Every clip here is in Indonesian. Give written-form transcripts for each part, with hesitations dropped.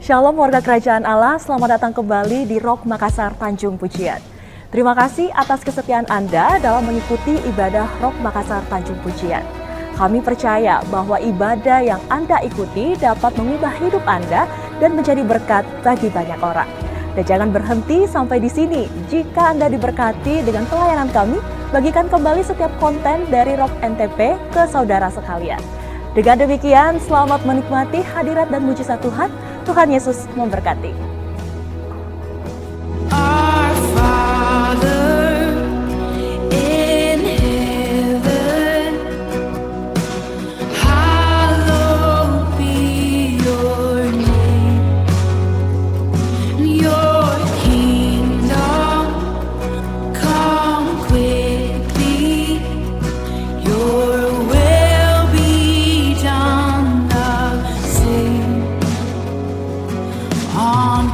Shalom warga kerajaan Allah, selamat datang kembali di Rock Makassar Tanjung Pujian. Terima kasih atas kesetiaan Anda dalam mengikuti ibadah Rock Makassar Tanjung Pujian. Kami percaya bahwa ibadah yang Anda ikuti dapat mengubah hidup Anda dan menjadi berkat bagi banyak orang. Dan jangan berhenti sampai di sini. Jika Anda diberkati dengan pelayanan kami, bagikan kembali setiap konten dari Rock NTP ke saudara sekalian. Dengan demikian, selamat menikmati hadirat dan mujizat Tuhan. Tuhan Yesus memberkati. Our Father in heaven, hallowed be your name. Your kingdom come quickly. Your will be done the same on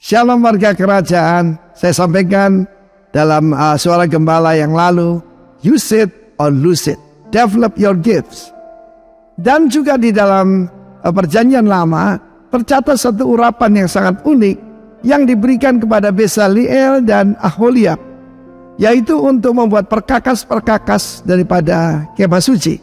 Shalom warga kerajaan. Saya sampaikan dalam suara gembala yang lalu, use it or lose it. Develop your gifts. Dan juga di dalam perjanjian lama tercatat satu urapan yang sangat unik yang diberikan kepada Bezaliel dan Aholiab, yaitu untuk membuat perkakas-perkakas daripada kemah suci.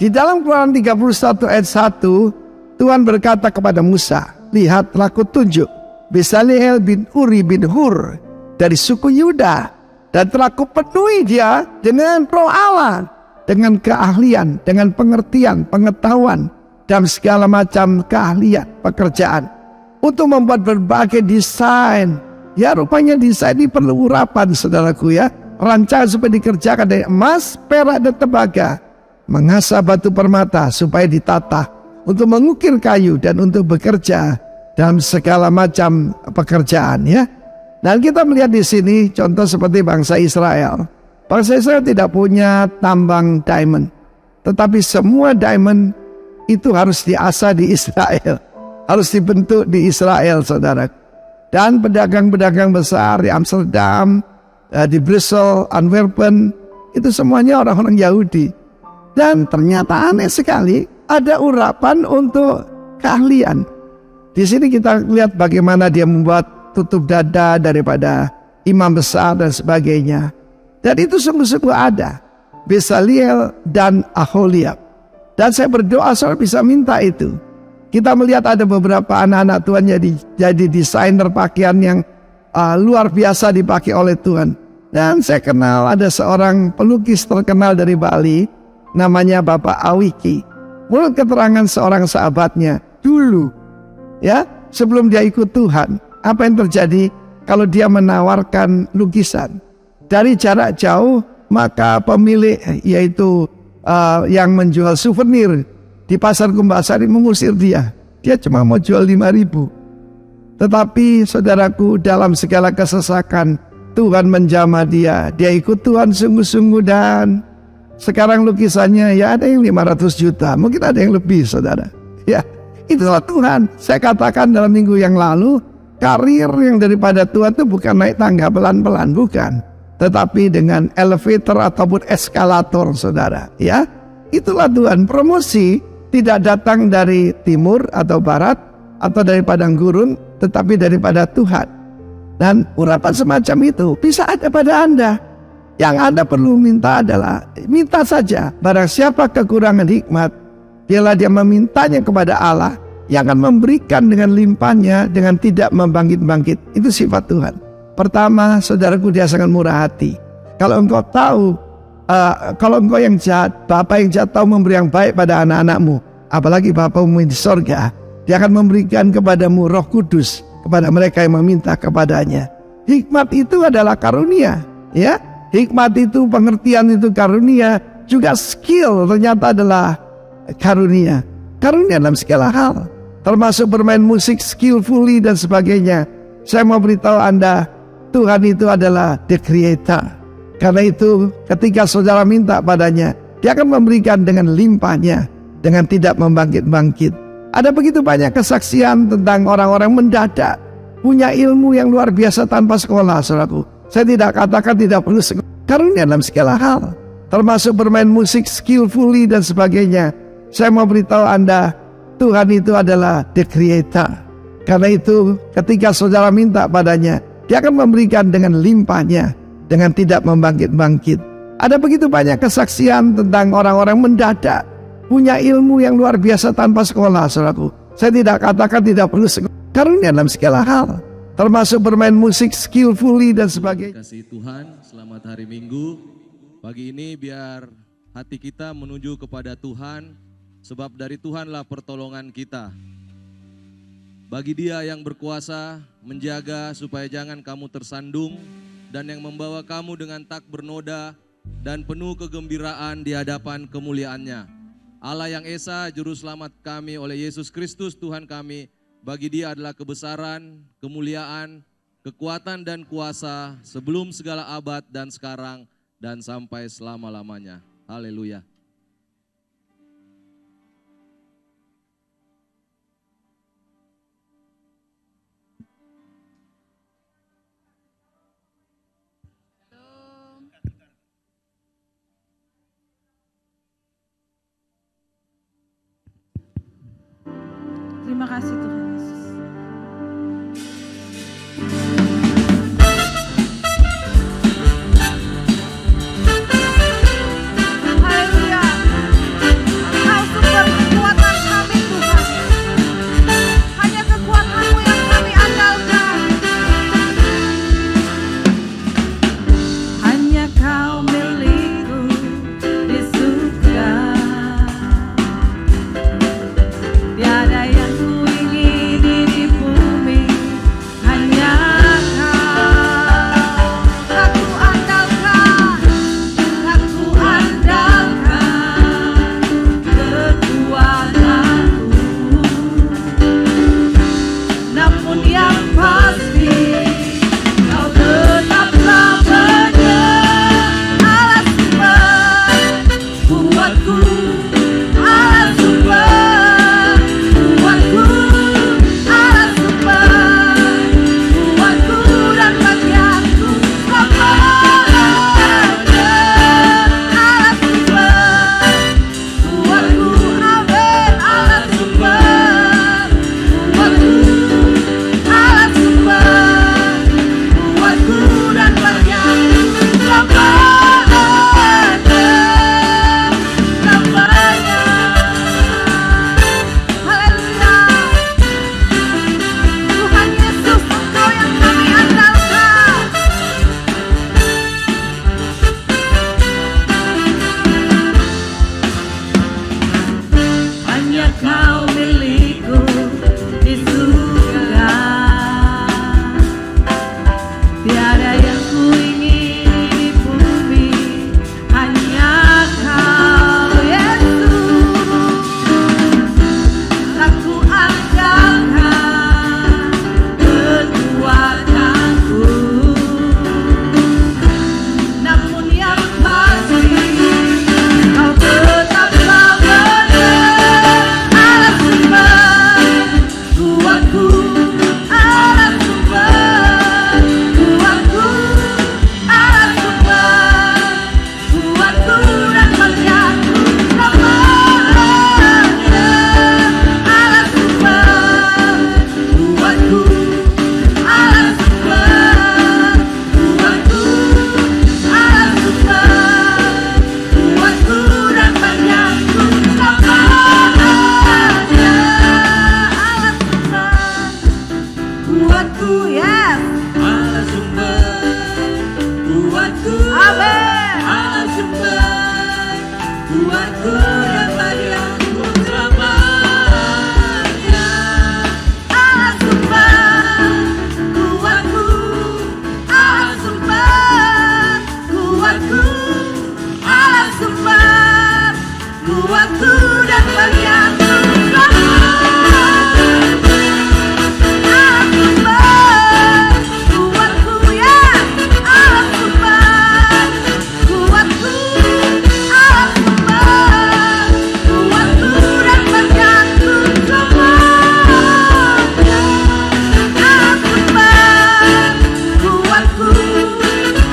Di dalam Keluaran 31 ayat 1, Tuhan berkata kepada Musa, lihat telah kutunjuk Bezaliel bin Uri bin Hur dari suku Yuda, dan telah kupenuhi dia dengan roh Allah, dengan keahlian, dengan pengertian, pengetahuan, dan segala macam keahlian pekerjaan, untuk membuat berbagai desain. Ya, rupanya desain ini perlu urapan, saudaraku ya. Rancangan supaya dikerjakan dari emas, perak, dan tembaga. Mengasah batu permata supaya ditata, untuk mengukir kayu, dan untuk bekerja dalam segala macam pekerjaan ya. Dan kita melihat di sini contoh seperti bangsa Israel. Bangsa Israel tidak punya tambang diamond, tetapi semua diamond itu harus diasah di Israel, harus dibentuk di Israel, saudara. Dan pedagang-pedagang besar di Amsterdam, di Brussels, Antwerpen, itu semuanya orang-orang Yahudi. Dan ternyata aneh sekali, ada urapan untuk keahlian. Di sini kita lihat bagaimana dia membuat tutup dada daripada imam besar dan sebagainya. Dan itu sungguh-sungguh ada. Bezaliel dan Aholiab. Dan saya berdoa saudara bisa minta itu. Kita melihat ada beberapa anak-anak Tuhan jadi desainer pakaian yang luar biasa dipakai oleh Tuhan. Dan saya kenal ada seorang pelukis terkenal dari Bali, namanya Bapak Awiki. Menurut keterangan seorang sahabatnya, dulu ya, sebelum dia ikut Tuhan, apa yang terjadi kalau dia menawarkan lukisan dari jarak jauh, maka pemilik yaitu yang menjual souvenir di pasar Kumbasari mengusir dia. Dia cuma mau jual 5.000. Tetapi saudaraku, dalam segala kesesakan Tuhan menjamah dia. Dia ikut Tuhan sungguh-sungguh, dan sekarang lukisannya ya ada yang 500 juta, mungkin ada yang lebih, saudara. Ya, itulah Tuhan. Saya katakan dalam minggu yang lalu, karir yang daripada Tuhan itu bukan naik tangga pelan-pelan, bukan, tetapi dengan elevator ataupun eskalator, saudara. Ya, itulah Tuhan. Promosi tidak datang dari timur atau barat atau dari padang gurun, tetapi daripada Tuhan. Dan urapan semacam itu bisa ada pada Anda. Yang Anda perlu minta adalah minta saja. Barang siapa kekurangan hikmat, biarlah dia memintanya kepada Allah, yang akan memberikan dengan limpahnya, dengan tidak membangkit-bangkit. Itu sifat Tuhan. Pertama, saudaraku, dia sangat murah hati. Kalau engkau tahu, kalau engkau yang jahat, Bapa yang jahat tahu memberi yang baik pada anak-anakmu, apalagi Bapamu di sorga, dia akan memberikan kepadamu Roh Kudus, kepada mereka yang meminta kepadanya. Hikmat itu adalah karunia, ya. Hikmat itu, pengertian itu karunia. Juga skill ternyata adalah karunia. Karunia dalam segala hal, termasuk bermain musik skillfully dan sebagainya. Saya mau beritahu Anda, Tuhan itu adalah the creator. Karena itu ketika saudara minta padanya, dia akan memberikan dengan limpahnya, dengan tidak membangkit-bangkit. Ada begitu banyak kesaksian tentang orang-orang mendadak punya ilmu yang luar biasa tanpa sekolah, saudaraku. Saya tidak katakan tidak perlu sekolah. Karunia dalam segala hal, termasuk bermain musik skillfully dan sebagainya. Saya mau beritahu Anda, Tuhan itu adalah the creator. Karena itu ketika saudara minta padanya, dia akan memberikan dengan limpahnya, dengan tidak membangkit-bangkit. Ada begitu banyak kesaksian tentang orang-orang mendadak punya ilmu yang luar biasa tanpa sekolah, saudaraku. Saya tidak katakan tidak perlu sekolah. Karunia dalam segala hal, termasuk bermain musik skillfully dan sebagainya. Kasih Tuhan, selamat hari Minggu. Pagi ini biar hati kita menuju kepada Tuhan, sebab dari Tuhanlah pertolongan kita. Bagi Dia yang berkuasa menjaga supaya jangan kamu tersandung, dan yang membawa kamu dengan tak bernoda dan penuh kegembiraan di hadapan kemuliaannya. Allah yang Esa, Juru Selamat kami oleh Yesus Kristus Tuhan kami, bagi Dia adalah kebesaran, kemuliaan, kekuatan dan kuasa sebelum segala abad dan sekarang dan sampai selama-lamanya. Haleluya. Terima kasih Tuhan Yesus. Haleluya. Engkau sumber kekuatan kami Tuhan. Hanya kekuatan-Mu yang kami andalkan. Hanya Kau milikku di surga. Tiada yang ku ingini di bumi, hanya Kau. Tak ku andalkan, tak ku andalkan kekuatanku. Namun yang pasti, Kau tetaplah benar. Allah sumber kuatku, Allah sumber kuatku, Allah sumber kuatku dan bagianku. Allah sumber kuatku, amin. Allah sumber kuatku, Allah sumber kuatku dan bagianku. Lamanya, haleluya. Tuhan Yesus, Engkau yang kami andalkan. Hanya Kau milikku di surga. Tiada yang ku ingini di bumi, hanya Kau Yesus. Tak ku andalkan kekuatanku. Namun yang pasti, Kau tetaplah benar. Allah sumber kuatku, Allah sumber kuatku, Allah sumber kuatku dan bagianku. Lamanya, Allah sumber kuatku, Allah sumber kuatku, Allah sumber kuatku dan bagianku. Lamanya, Allah sumber kuatku, yes. Allah sumber kuatku, Amin. Allah sumber kuatku dan bagianku selamanya. Allah sumber kuatku, Allah sumber kuatku, Allah sumber kuatku dan bagianku. Allah sumber kuatku, ya. Allah sumber kuatku, Allah sumber kuatku dan bagianku selamanya. Allah sumber kuatku,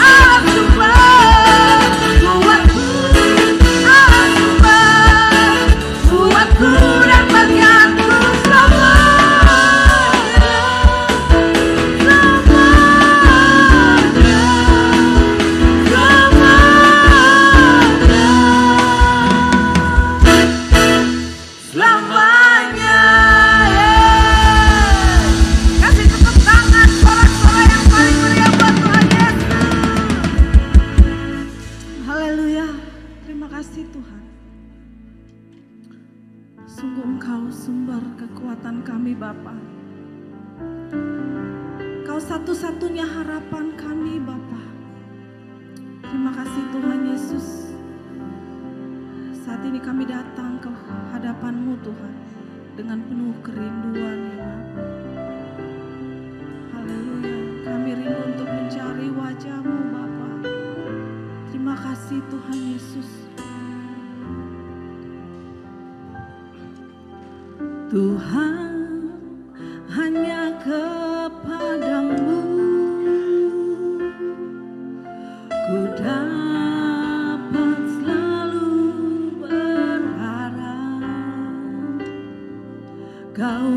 Allah sumber kuatku, Allah sumber kuatku dan bagianku selamanya. Selamanya, kasih tepuk tangan sorak-sorai yang paling meriah buat Tuhan Yesus. Haleluya, terima kasih Tuhan. Sungguh Engkau sumber kekuatan kami Bapa. Kau satu-satunya harapan kami Bapa. Terima kasih Tuhan Yesus. Saat ini kami datang ke hadapan-Mu Tuhan dengan penuh kerinduan ya Bapa. Haleluya. Kami rindu untuk mencari wajah-Mu Bapa. Terima kasih Tuhan Yesus. Tuhan, hanya kepadamu ku dapat selalu berharap. Kau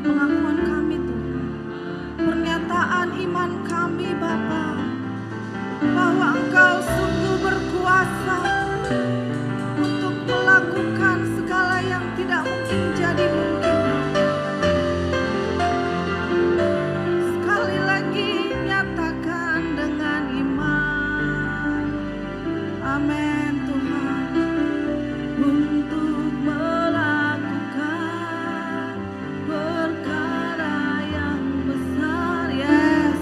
pengakuan kami Tuhan, pernyataan iman kami Bapa, bahwa Engkau sungguh berkuasa untuk melakukan segala yang tidak mungkin jadi mungkin. Sekali lagi nyatakan dengan iman. Amin Tuhan. Untuk melakukan perkara yang besar. Yes.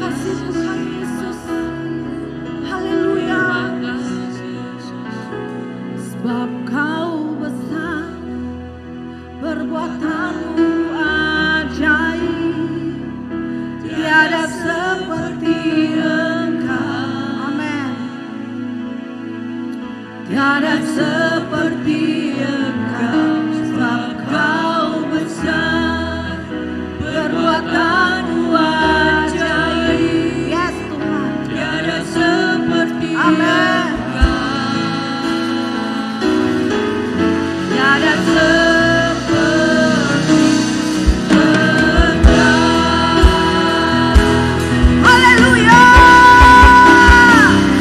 kasih Tuhan Yesus. Haleluya. Sebab Kau besar, perbuatanmu ajaib, tiada seperti Engkau. Amin. Tiada seperti Engkau, sebab Kau besar, perbuatanmu ajaib. Yes Tuhan. Tiada seperti Engkau. Tiada seperti Engkau. Haleluya.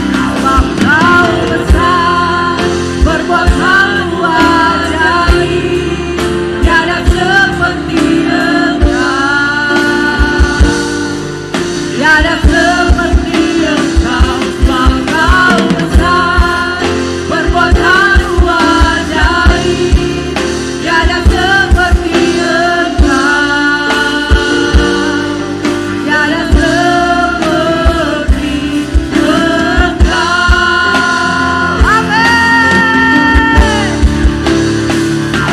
Sebab Kau besar, perbuatanmu ajaib, tiada seperti Engkau. Tiada seperti Engkau, sebab Kau besar, perbuatanmu ajaib, tiada seperti Engkau. Tiada seperti Engkau. Amin.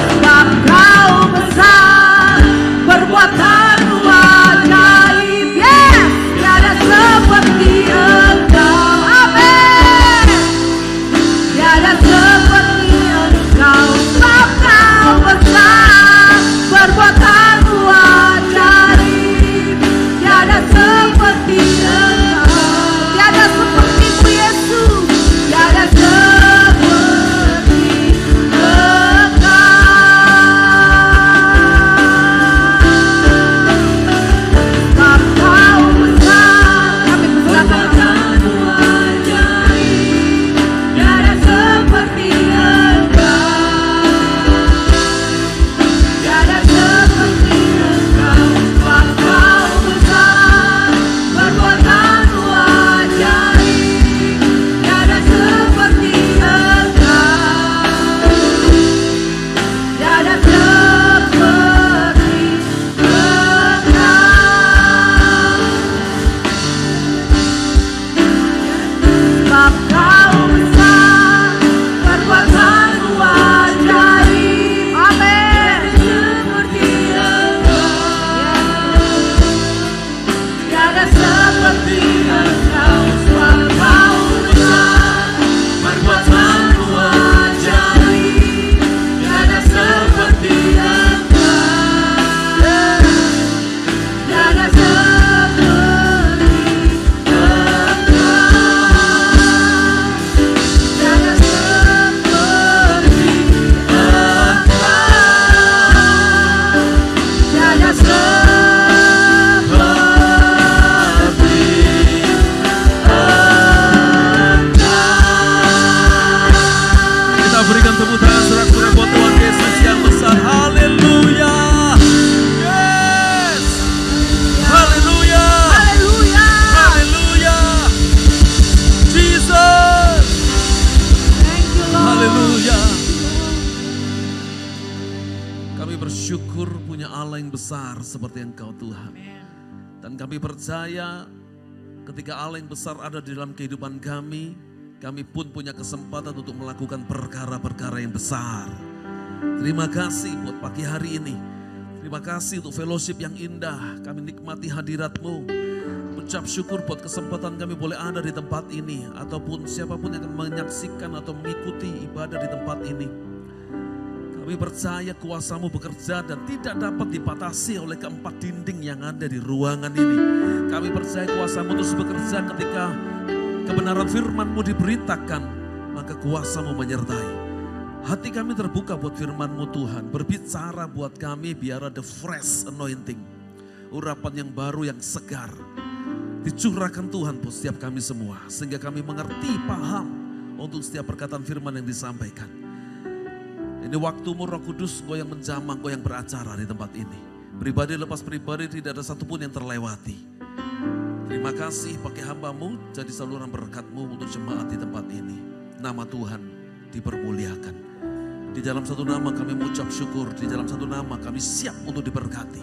Sebab Kau besar, perbuatanmu ajaib. Yes, tiada seperti Engkau. Amin. Tiada seperti Engkau. Sebab Kau besar, perbuatanmu ajaib, tiada seperti Engkau. Tiada seperti-Mu Yesus, tiada seperti Engkau. Sebab Kau besar, kami persilakan ajaib, tiada seperti Engkau. Tiada seperti Engkau, sebab Kau besar, perbuatanmu ajaib, tiada seperti Engkau. Tiada seperti Engkau. Sebab Kau besar, perbuatanmu ajaib. Amin. Seperti Engkau. Tiada seperti Engkau. Sebab Kau besar, perbuatanmu ajaib, tiada seperti Engkau. Tiada seperti Tiada seperti Tiada seperti Kita berikan tepuk tangan sorak-sorai buat Tuhan Yesus yang besar. Haleluya. Yes. Haleluya. Haleluya. Haleluya. Jesus. Thank you Lord. Haleluya. Kami bersyukur punya Allah yang besar seperti Engkau Tuhan. Dan kami percaya ketika Allah yang besar ada di dalam kehidupan kami pun punya kesempatan untuk melakukan perkara-perkara yang besar. Terima kasih buat pagi hari ini. Terima kasih untuk fellowship yang indah. Kami nikmati hadirat-Mu. Ucap syukur buat kesempatan kami boleh ada di tempat ini. Ataupun siapapun yang akan menyaksikan atau mengikuti ibadah di tempat ini. Kami percaya kuasa-Mu bekerja dan tidak dapat dibatasi oleh keempat dinding yang ada di ruangan ini. Kami percaya kuasa-Mu terus bekerja ketika kebenaran firman-Mu diberitakan, maka kuasa-Mu menyertai. Hati kami terbuka buat firman-Mu Tuhan, berbicara buat kami biar ada fresh anointing. Urapan yang baru, yang segar. Dicurahkan Tuhan buat setiap kami semua, sehingga kami mengerti, paham untuk setiap perkataan firman yang disampaikan. Ini waktu-Mu Roh Kudus, Engkau yang menjamah, Engkau yang beracara di tempat ini. Pribadi lepas pribadi tidak ada satupun yang terlewati. Terima kasih pakai hamba-Mu jadi saluran berkat-Mu untuk jemaat di tempat ini. Nama Tuhan dipermuliakan. Di dalam satu nama kami mengucap syukur, di dalam satu nama kami siap untuk diberkati.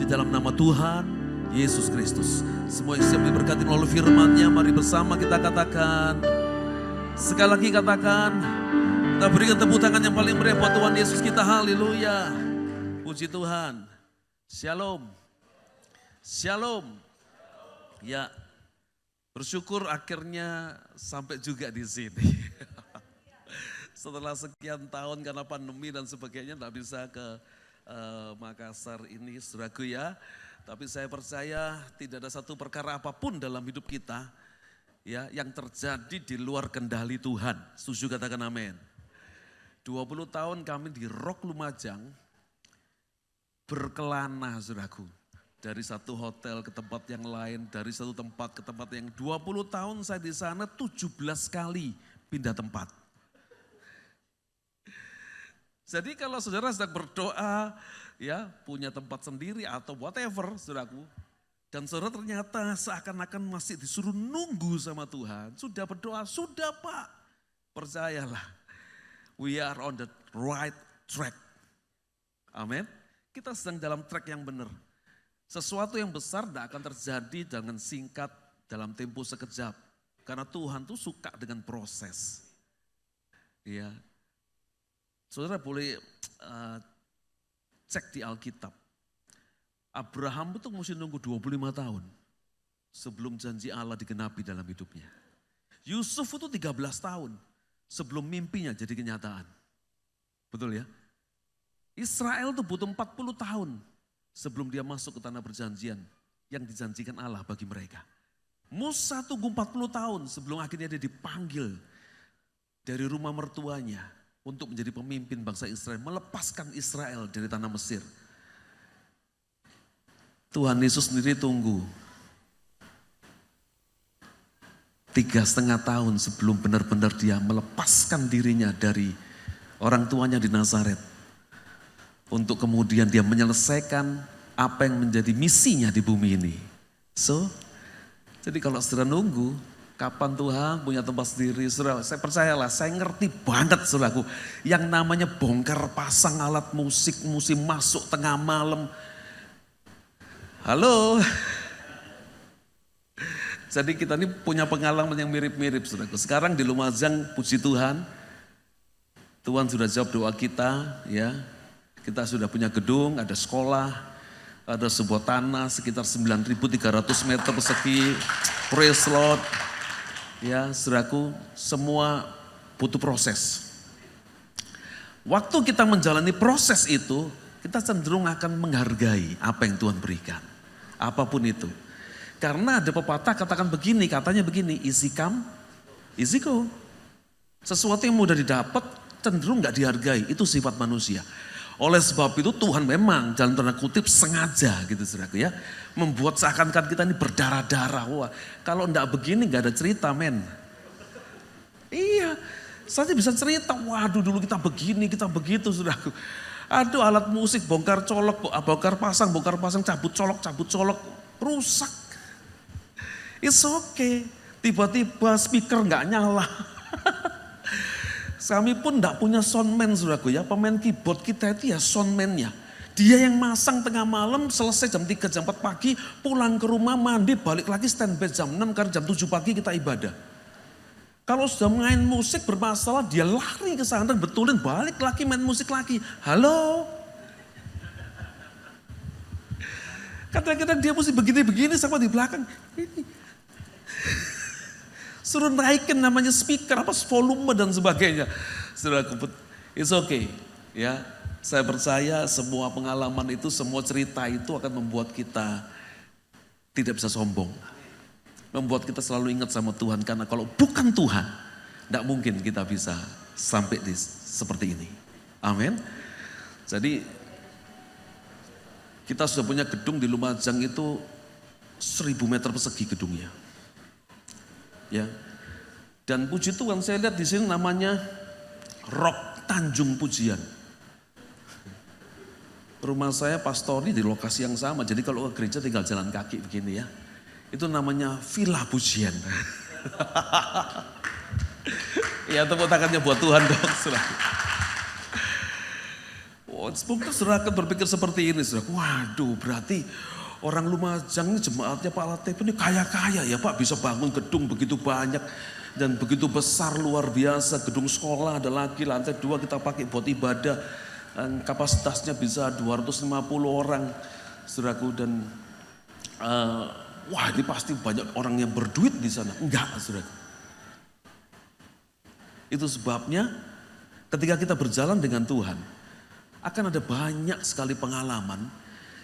Di dalam nama Tuhan Yesus Kristus. Semua yang siap diberkati melalui firman-Nya, mari bersama kita katakan. Sekali lagi katakan, kita berikan tepuk tangan yang paling meriah buat Tuhan Yesus kita. Haleluya. Puji Tuhan. Shalom. Shalom. Ya, bersyukur akhirnya sampai juga di sini. Setelah sekian tahun karena pandemi dan sebagainya tidak bisa ke Makassar ini, saudaraku ya. Tapi saya percaya tidak ada satu perkara apapun dalam hidup kita ya yang terjadi di luar kendali Tuhan. Setuju, katakan amin. 20 tahun kami di Rock Lumajang berkelana, saudaraku. Dari satu hotel ke tempat yang lain, dari satu tempat ke tempat yang 20 tahun saya di sana 17 kali pindah tempat. Jadi kalau saudara sedang berdoa, ya punya tempat sendiri atau whatever, saudaraku. Dan saudara ternyata seakan-akan masih disuruh nunggu sama Tuhan. Sudah berdoa, sudah Pak. Percayalah, we are on the right track. Amin. Kita sedang dalam track yang benar. Sesuatu yang besar tidak akan terjadi dengan singkat dalam tempo sekejap. Karena Tuhan tuh suka dengan proses. Ya. Saudara boleh cek di Alkitab. Abraham itu mesti nunggu 25 tahun sebelum janji Allah digenapi dalam hidupnya. Yusuf itu 13 tahun sebelum mimpinya jadi kenyataan. Betul ya? Israel itu butuh 40 tahun sebelum dia masuk ke tanah perjanjian yang dijanjikan Allah bagi mereka. Musa tunggu 40 tahun sebelum akhirnya dia dipanggil dari rumah mertuanya untuk menjadi pemimpin bangsa Israel, melepaskan Israel dari tanah Mesir. Tuhan Yesus sendiri tunggu 3,5 tahun sebelum benar-benar dia melepaskan dirinya dari orang tuanya di Nazaret. Untuk kemudian dia menyelesaikan apa yang menjadi misinya di bumi ini. Jadi kalau saudara nunggu, kapan Tuhan punya tempat sendiri, saudara, saya percayalah, saya ngerti banget saudaraku. Yang namanya bongkar pasang alat musik, musim masuk tengah malam. Halo. Jadi kita ini punya pengalaman yang mirip-mirip saudaraku. Sekarang di Lumajang, puji Tuhan, Tuhan sudah jawab doa kita ya. Kita sudah punya gedung, ada sekolah, ada sebuah tanah sekitar 9.300 meter persegi. Praise Lord. Ya, saudaraku, semua butuh proses. Waktu kita menjalani proses itu, kita cenderung akan menghargai apa yang Tuhan berikan. Apapun itu. Karena ada pepatah katakan begini, katanya begini, easy come, easy go. Sesuatu yang mudah didapat cenderung gak dihargai, itu sifat manusia. Oleh sebab itu Tuhan memang dalam tanda kutip sengaja gitu saudaraku ya. Membuat seakan-akan kita ini berdarah-darah. Wah, kalau enggak begini enggak ada cerita men. Iya, saya bisa cerita, waduh dulu kita begini, kita begitu saudaraku. Aduh alat musik bongkar bongkar pasang, cabut colok, rusak. It's okay, tiba-tiba speaker enggak nyala. Kami pun enggak punya soundman saudaraku ya, pemain keyboard kita itu ya soundman-nya. Dia yang masang tengah malam, selesai jam 3, jam 4 pagi, pulang ke rumah, mandi, balik lagi standby jam 6, karena jam 7 pagi kita ibadah. Kalau sudah main musik bermasalah, dia lari ke sana, betulin, balik lagi main musik lagi. Halo? Kadang-kadang dia mesti begini-begini sama di belakang. Suruh naikin namanya speaker, volume dan sebagainya. Saudara, it's okay. Ya. Saya percaya semua pengalaman itu, semua cerita itu akan membuat kita tidak bisa sombong. Membuat kita selalu ingat sama Tuhan. Karena kalau bukan Tuhan, tidak mungkin kita bisa sampai seperti ini. Amin. Jadi kita sudah punya gedung di Lumajang itu 1.000 meter persegi gedungnya. Ya. Dan puji Tuhan saya lihat di sini namanya Rock Tanjung Pujian. Rumah saya pastori di lokasi yang sama, jadi kalau ke gereja tinggal jalan kaki begini ya. Itu namanya Villa Pujian. Ya tepuk tangannya buat Tuhan dong. Mungkin saudara akan berpikir seperti ini. Saudara. Waduh berarti Orang Lumajang ini jemaatnya Pak Latif ini kaya-kaya ya Pak, bisa bangun gedung begitu banyak dan begitu besar luar biasa. Gedung sekolah ada lagi, lantai 2 kita pakai buat ibadah. Kapasitasnya bisa 250 orang, saudaraku. Dan wah ini pasti banyak orang yang berduit di sana. Enggak, saudaraku. Itu sebabnya ketika kita berjalan dengan Tuhan, akan ada banyak sekali pengalaman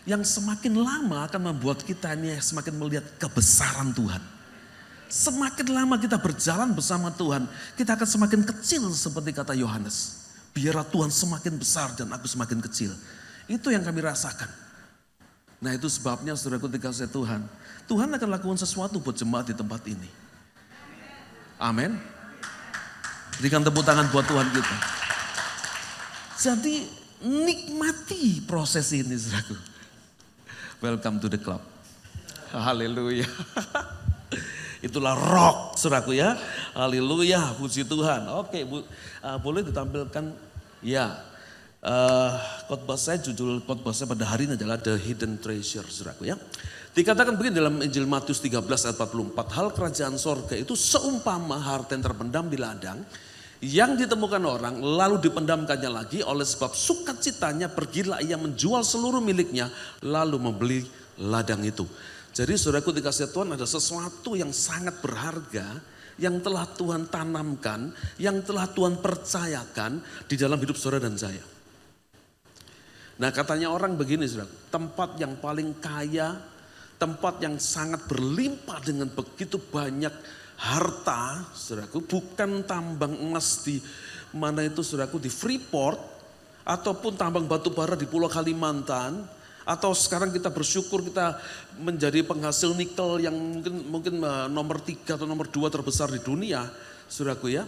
yang semakin lama akan membuat kita ini semakin melihat kebesaran Tuhan. Semakin lama kita berjalan bersama Tuhan, kita akan semakin kecil seperti kata Yohanes. Biarlah Tuhan semakin besar dan aku semakin kecil. Itu yang kami rasakan. Nah itu sebabnya saudaraku dikasih Tuhan. Tuhan akan lakukan sesuatu buat jemaat di tempat ini. Amin. Berikan tepuk tangan buat Tuhan kita. Jadi nikmati proses ini saudaraku. Welcome to the club. Haleluya. Itulah rock saudaraku ya. Haleluya, puji Tuhan. Oke, boleh ditampilkan ya. Khotbah saya, judul khotbah saya pada hari ini adalah The Hidden Treasure saudaraku ya. Dikatakan begini dalam Injil Matius 13 ayat 44. Hal kerajaan sorga itu seumpama harta yang terpendam di ladang yang ditemukan orang lalu dipendamkannya lagi, oleh sebab sukacitanya pergilah ia menjual seluruh miliknya lalu membeli ladang itu. Jadi saudaraku dikasih Tuhan, ada sesuatu yang sangat berharga yang telah Tuhan tanamkan, yang telah Tuhan percayakan di dalam hidup saudara dan saya. Nah katanya orang begini saudara, tempat yang paling kaya, tempat yang sangat berlimpah dengan begitu banyak harta, saudaraku, bukan tambang emas di mana itu saudaraku di Freeport, ataupun tambang batu bara di Pulau Kalimantan, atau sekarang kita bersyukur kita menjadi penghasil nikel yang mungkin nomor 3 atau nomor 2 terbesar di dunia, saudaraku ya.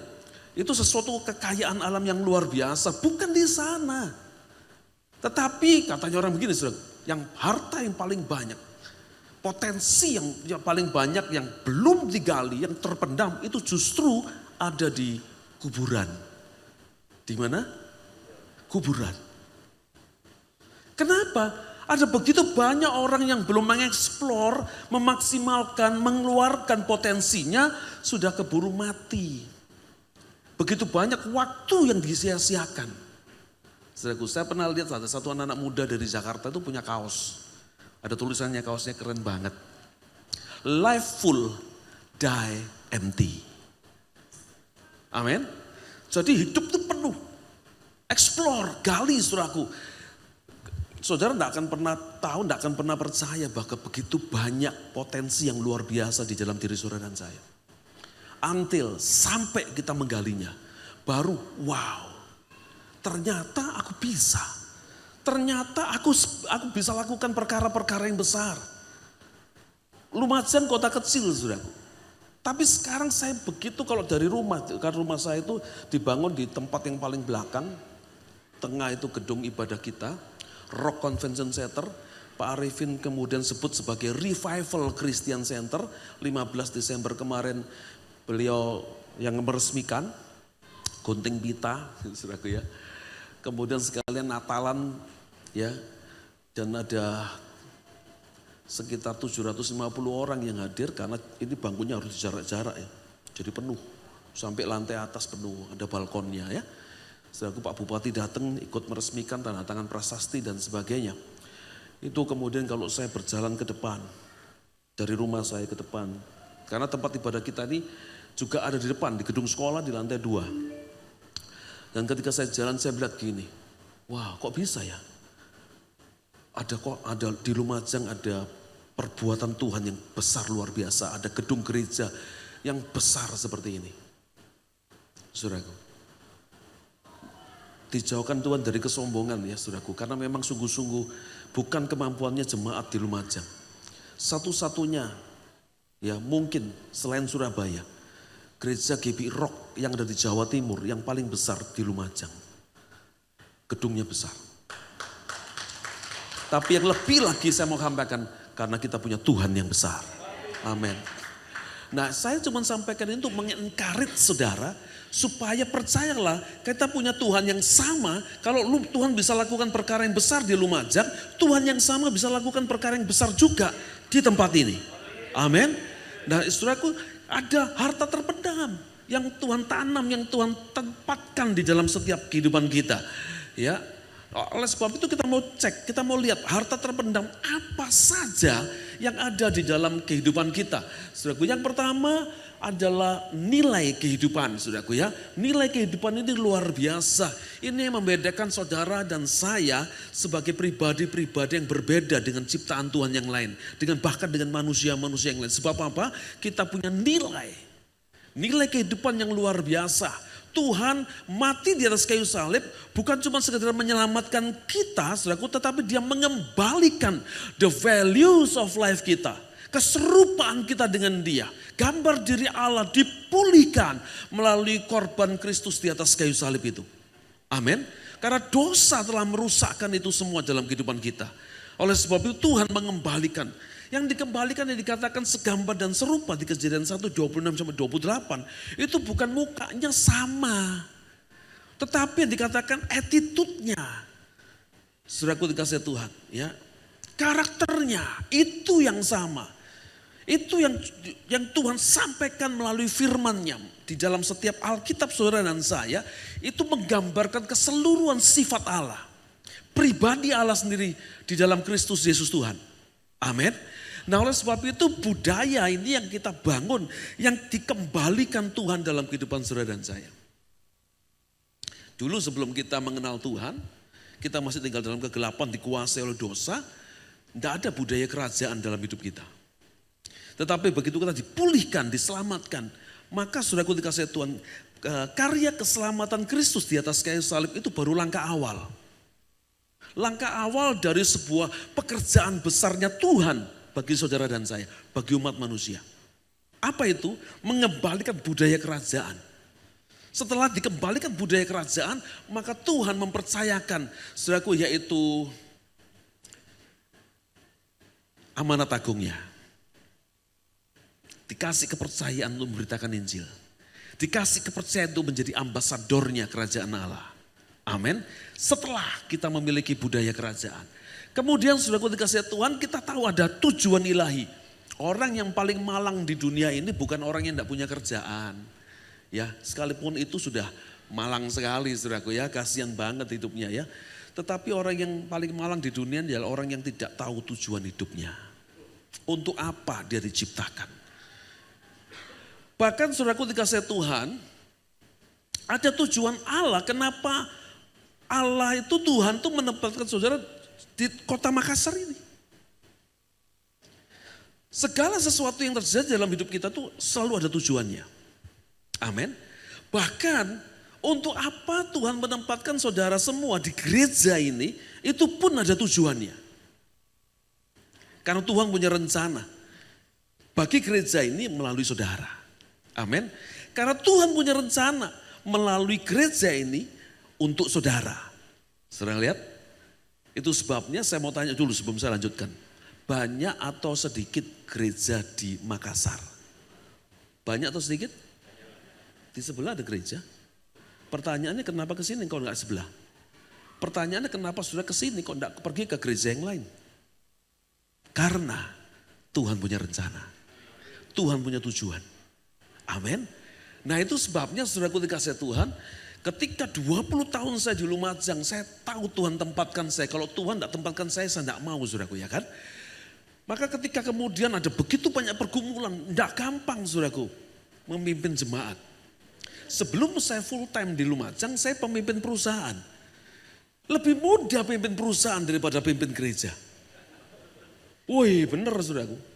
Itu sesuatu kekayaan alam yang luar biasa, bukan di sana. Tetapi katanya orang begini saudara, yang harta yang paling banyak, potensi yang paling banyak yang belum digali, yang terpendam itu justru ada di kuburan. Di mana? Kuburan. Kenapa? Ada begitu banyak orang yang belum mengeksplor, memaksimalkan, mengeluarkan potensinya, sudah keburu mati. Begitu banyak waktu yang disia-siakan. Saudaraku, saya pernah lihat ada satu anak muda dari Jakarta itu punya kaos. Ada tulisannya, kaosnya keren banget. Life full, die empty. Amin. Jadi hidup itu penuh. Explore, gali saudaraku. Saudara tidak akan pernah tahu, tidak akan pernah percaya bahwa begitu banyak potensi yang luar biasa di dalam diri saudara dan saya. Until sampai kita menggalinya, baru wow, ternyata aku bisa. Ternyata aku bisa lakukan perkara-perkara yang besar. Lumajang kota kecil saudaraku. Tapi sekarang saya begitu kalau dari rumah, karena rumah saya itu dibangun di tempat yang paling belakang. Tengah itu gedung ibadah kita, Rock Convention Center. Pak Arifin kemudian sebut sebagai Revival Christian Center. 15 Desember kemarin beliau yang meresmikan, gunting pita, saudaraku ya. Kemudian sekalian Natalan ya, dan ada sekitar 750 orang yang hadir karena ini bangkunya harus jarak-jarak ya. Jadi penuh, sampai lantai atas penuh, ada balkonnya ya. Setelah Pak Bupati datang ikut meresmikan tanda tangan prasasti dan sebagainya. Itu kemudian kalau saya berjalan ke depan, dari rumah saya ke depan. Karena tempat ibadah kita ini juga ada di depan, di gedung sekolah di lantai 2. Dan ketika saya jalan saya melihat gini, wah kok bisa ya? Ada di Lumajang ada perbuatan Tuhan yang besar luar biasa. Ada gedung gereja yang besar seperti ini. Saudaraku, dijauhkan Tuhan dari kesombongan ya saudaraku. Karena memang sungguh-sungguh bukan kemampuannya jemaat di Lumajang. Satu-satunya ya mungkin selain Surabaya, gereja GBI Rock yang ada di Jawa Timur yang paling besar di Lumajang. Gedungnya besar. Tapi yang lebih lagi saya mau sampaikan, karena kita punya Tuhan yang besar. Amin. Nah, saya cuma sampaikan ini untuk mengencourage saudara supaya percayalah kita punya Tuhan yang sama. Kalau Tuhan bisa lakukan perkara yang besar di Lumajang, Tuhan yang sama bisa lakukan perkara yang besar juga di tempat ini. Amin. Nah, saudaraku, ada harta terpendam yang Tuhan tanam, yang Tuhan tempatkan di dalam setiap kehidupan kita. Ya, oleh sebab itu kita mau cek, kita mau lihat harta terpendam apa saja yang ada di dalam kehidupan kita. Saudaraku, yang pertama adalah nilai kehidupan, saudaraku ya. Nilai kehidupan ini luar biasa. Ini yang membedakan saudara dan saya sebagai pribadi-pribadi yang berbeda dengan ciptaan Tuhan yang lain. Bahkan dengan manusia-manusia yang lain. Sebab apa? Kita punya nilai kehidupan yang luar biasa. Tuhan mati di atas kayu salib bukan cuma sekedar menyelamatkan kita, saudaraku, tetapi dia mengembalikan the values of life kita. Keserupaan kita dengan dia. Gambar diri Allah dipulihkan melalui korban Kristus di atas kayu salib itu. Amin. Karena dosa telah merusakkan itu semua dalam kehidupan kita. Oleh sebab itu Tuhan mengembalikan. Yang dikembalikan yang dikatakan segambar dan serupa di Kejadian 1, 26-28. Itu bukan mukanya sama. Tetapi yang dikatakan attitude-nya. Saudaraku dikasih Tuhan. Ya, karakternya itu yang sama. Itu yang Tuhan sampaikan melalui firman-Nya. Di dalam setiap Alkitab saudara dan saya. Itu menggambarkan keseluruhan sifat Allah. Pribadi Allah sendiri di dalam Kristus Yesus Tuhan. Amin. Nah, oleh sebab itu budaya ini yang kita bangun, yang dikembalikan Tuhan dalam kehidupan saudara dan saya. Dulu sebelum kita mengenal Tuhan, kita masih tinggal dalam kegelapan, dikuasai oleh dosa, tidak ada budaya kerajaan dalam hidup kita. Tetapi begitu kita dipulihkan, diselamatkan, maka saudaraku dikasih Tuhan, karya keselamatan Kristus di atas kayu salib itu baru langkah awal. Langkah awal dari sebuah pekerjaan besarnya Tuhan bagi saudara dan saya, bagi umat manusia. Apa itu? Mengembalikan budaya kerajaan. Setelah dikembalikan budaya kerajaan, maka Tuhan mempercayakan, saudaraku, yaitu amanat agungnya. Dikasih kepercayaan untuk memberitakan Injil. Dikasih kepercayaan untuk menjadi ambasadornya kerajaan Allah. Amin. Setelah kita memiliki budaya kerajaan. Kemudian saudaraku dikasih Tuhan, kita tahu ada tujuan ilahi. Orang yang paling malang di dunia ini bukan orang yang tidak punya kerjaan. Ya, sekalipun itu sudah malang sekali saudaraku ya, kasihan banget hidupnya ya. Tetapi orang yang paling malang di dunia adalah orang yang tidak tahu tujuan hidupnya. Untuk apa dia diciptakan. Bahkan saudaraku dikasih Tuhan, ada tujuan Allah. Kenapa Allah itu Tuhan tuh menempatkan saudara di kota Makassar ini. Segala sesuatu yang terjadi dalam hidup kita tuh selalu ada tujuannya. Amin. Bahkan untuk apa Tuhan menempatkan saudara semua di gereja ini, itu pun ada tujuannya. Karena Tuhan punya rencana bagi gereja ini melalui saudara. Amin. Karena Tuhan punya rencana melalui gereja ini untuk saudara. Saudara lihat? Itu sebabnya saya mau tanya dulu sebelum saya lanjutkan. Banyak atau sedikit gereja di Makassar? Banyak atau sedikit? Di sebelah ada gereja. Pertanyaannya kenapa ke sini kalau enggak sebelah? Pertanyaannya kenapa sudah ke sini kok enggak pergi ke gereja yang lain? Karena Tuhan punya rencana. Tuhan punya tujuan. Amin. Nah itu sebabnya saudaraku dikasih Tuhan. Ketika 20 tahun saya di Lumajang, saya tahu Tuhan tempatkan saya. Kalau Tuhan tidak tempatkan saya tidak mau saudaraku ya kan. Maka ketika kemudian ada begitu banyak pergumulan, tidak gampang saudaraku memimpin jemaat. Sebelum saya full time di Lumajang, saya pemimpin perusahaan. Lebih mudah pemimpin perusahaan daripada pemimpin gereja. Wih benar saudaraku.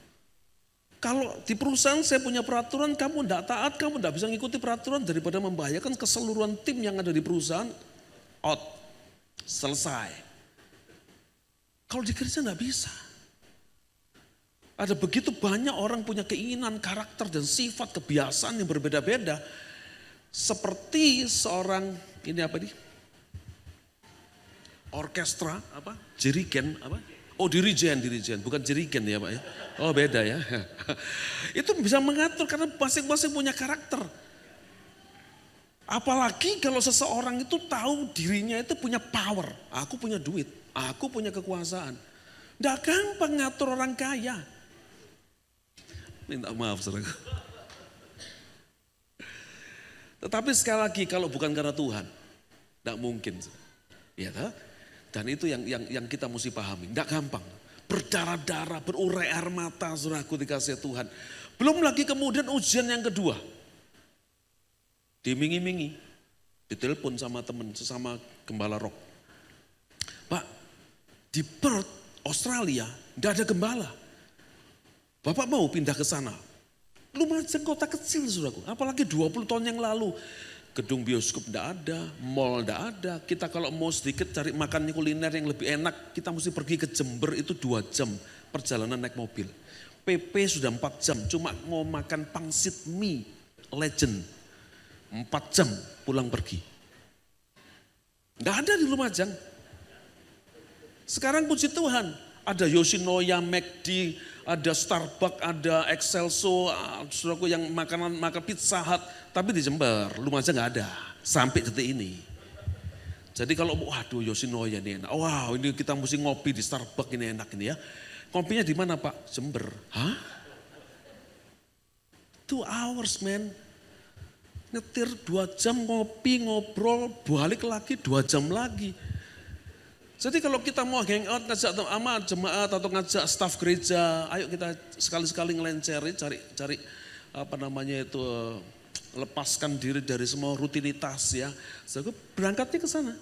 Kalau di perusahaan saya punya peraturan, kamu tidak taat, kamu tidak bisa mengikuti peraturan daripada membahayakan keseluruhan tim yang ada di perusahaan, out, selesai. Kalau di gereja tidak bisa. Ada begitu banyak orang punya keinginan, karakter dan sifat, kebiasaan yang berbeda-beda. Seperti seorang, ini apa nih? Orkestra, apa? Jerigen, apa? Oh dirijen, bukan jerigen ya Pak ya. Oh beda ya. Itu bisa mengatur karena masing-masing punya karakter. Apalagi kalau seseorang itu tahu dirinya itu punya power. Aku punya duit, aku punya kekuasaan. Nggak gampang ngatur orang kaya. Minta maaf saudara. Tetapi sekali lagi kalau bukan karena Tuhan, nggak mungkin. Ya, dan itu yang kita mesti pahami. Nggak gampang. Berdarah-darah, berurai air mata, saudaraku dikasih Tuhan. Belum lagi kemudian ujian yang kedua. Dimingi-mingi, ditelepon sama teman, sesama gembala rock. Pak, di Perth, Australia, nggak ada gembala. Bapak mau pindah ke sana? Lumajang kota kecil, saudaraku. Apalagi 20 tahun yang lalu. Gedung bioskop enggak ada, mall enggak ada. Kita kalau mau sedikit cari makan kuliner yang lebih enak, kita mesti pergi ke Jember itu 2 jam perjalanan naik mobil. PP sudah 4 jam, cuma mau makan pangsit mie legend. 4 jam pulang pergi. Enggak ada di Lumajang. Sekarang puji Tuhan, ada Yoshinoya, McD, ada Starbucks, ada Excelso, saudaraku yang makan Pizza Hut, tapi di Jember, Lumajang nggak ada sampai detik ini. Jadi kalau waduh Yoshinoya ini enak, wow ini kita mesti ngopi di Starbucks ini enak ini ya. Kopinya di mana Pak? Jember. Hah? 2 hours man. Nyetir 2 jam ngopi, ngobrol, balik lagi 2 jam lagi. Jadi kalau kita mau hangout ngajak sama jemaat atau ngajak staf gereja, ayo kita sekali-sekali ngelenceri, cari apa namanya itu lepaskan diri dari semua rutinitas ya. Saya berangkatnya ke sana.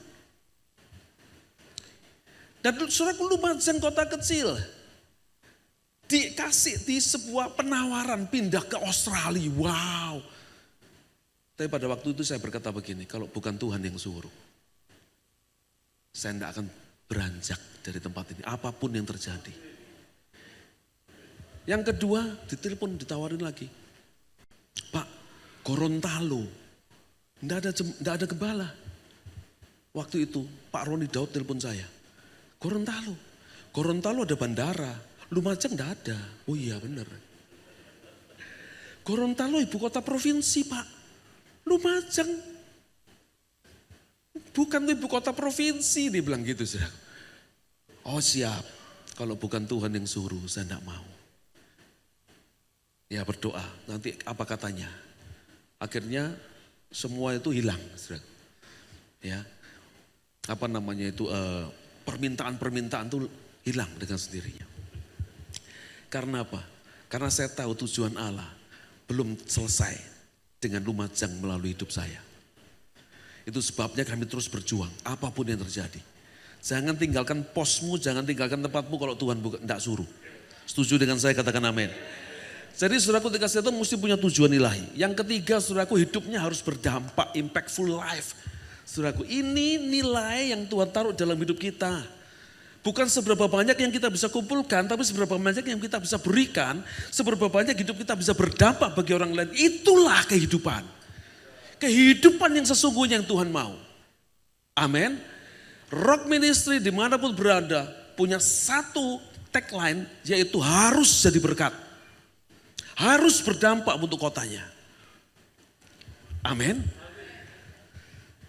Dan saudaraku Lumajang kota kecil. Dikasih di sebuah penawaran pindah ke Australia. Wow. Tapi pada waktu itu saya berkata begini, kalau bukan Tuhan yang suruh, saya tidak akan beranjak dari tempat ini, apapun yang terjadi. Yang kedua, ditelepon, ditawarin lagi. Pak, Gorontalo, tidak ada gembala. Waktu itu Pak Roni Daud telepon saya. Gorontalo ada bandara, Lumajang tidak ada. Oh iya benar. Gorontalo ibu kota provinsi Pak, Lumajang bukan ibu kota provinsi, dia bilang gitu. Oh siap, kalau bukan Tuhan yang suruh saya tidak mau. Ya berdoa, nanti apa katanya. Akhirnya semua itu hilang. Ya, apa namanya itu permintaan-permintaan itu hilang dengan sendirinya. Karena apa? Karena saya tahu tujuan Allah belum selesai dengan Lumajang melalui hidup saya. Itu sebabnya kami terus berjuang, apapun yang terjadi. Jangan tinggalkan posmu, jangan tinggalkan tempatmu kalau Tuhan tidak suruh. Setuju dengan saya, katakan amin. Jadi saudaraku dikasih itu mesti punya tujuan ilahi. Yang ketiga saudaraku hidupnya harus berdampak, impactful life. Saudaraku ini nilai yang Tuhan taruh dalam hidup kita. Bukan seberapa banyak yang kita bisa kumpulkan, tapi seberapa banyak yang kita bisa berikan, seberapa banyak hidup kita bisa berdampak bagi orang lain. Itulah kehidupan. Kehidupan yang sesungguhnya yang Tuhan mau. Amin. Rock Ministry dimanapun berada punya satu tagline yaitu harus jadi berkat. Harus berdampak untuk kotanya. Amin.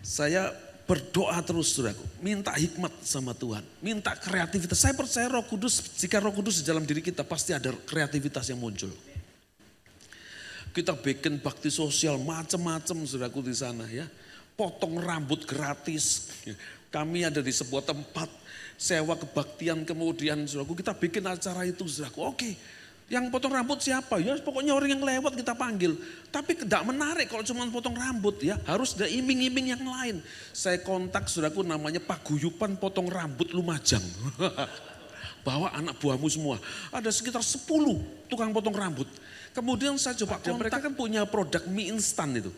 Saya berdoa terus saudaraku, minta hikmat sama Tuhan, minta kreativitas. Saya percaya Roh Kudus, jika Roh Kudus di dalam diri kita pasti ada kreativitas yang muncul. Kita bikin bakti sosial macam-macam saudaraku di sana ya. Potong rambut gratis. Kami ada di sebuah tempat sewa kebaktian kemudian saudaraku kita bikin acara itu saudaraku. Oke, yang potong rambut siapa? Ya pokoknya orang yang lewat kita panggil. Tapi tidak menarik kalau cuma potong rambut ya. Harus ada iming-iming yang lain. Saya kontak saudaraku namanya Paguyuban Potong Rambut Lumajang. Bawa anak buahmu semua. Ada sekitar 10 tukang potong rambut. Kemudian saya coba kontak, mereka kan punya produk mie instan itu.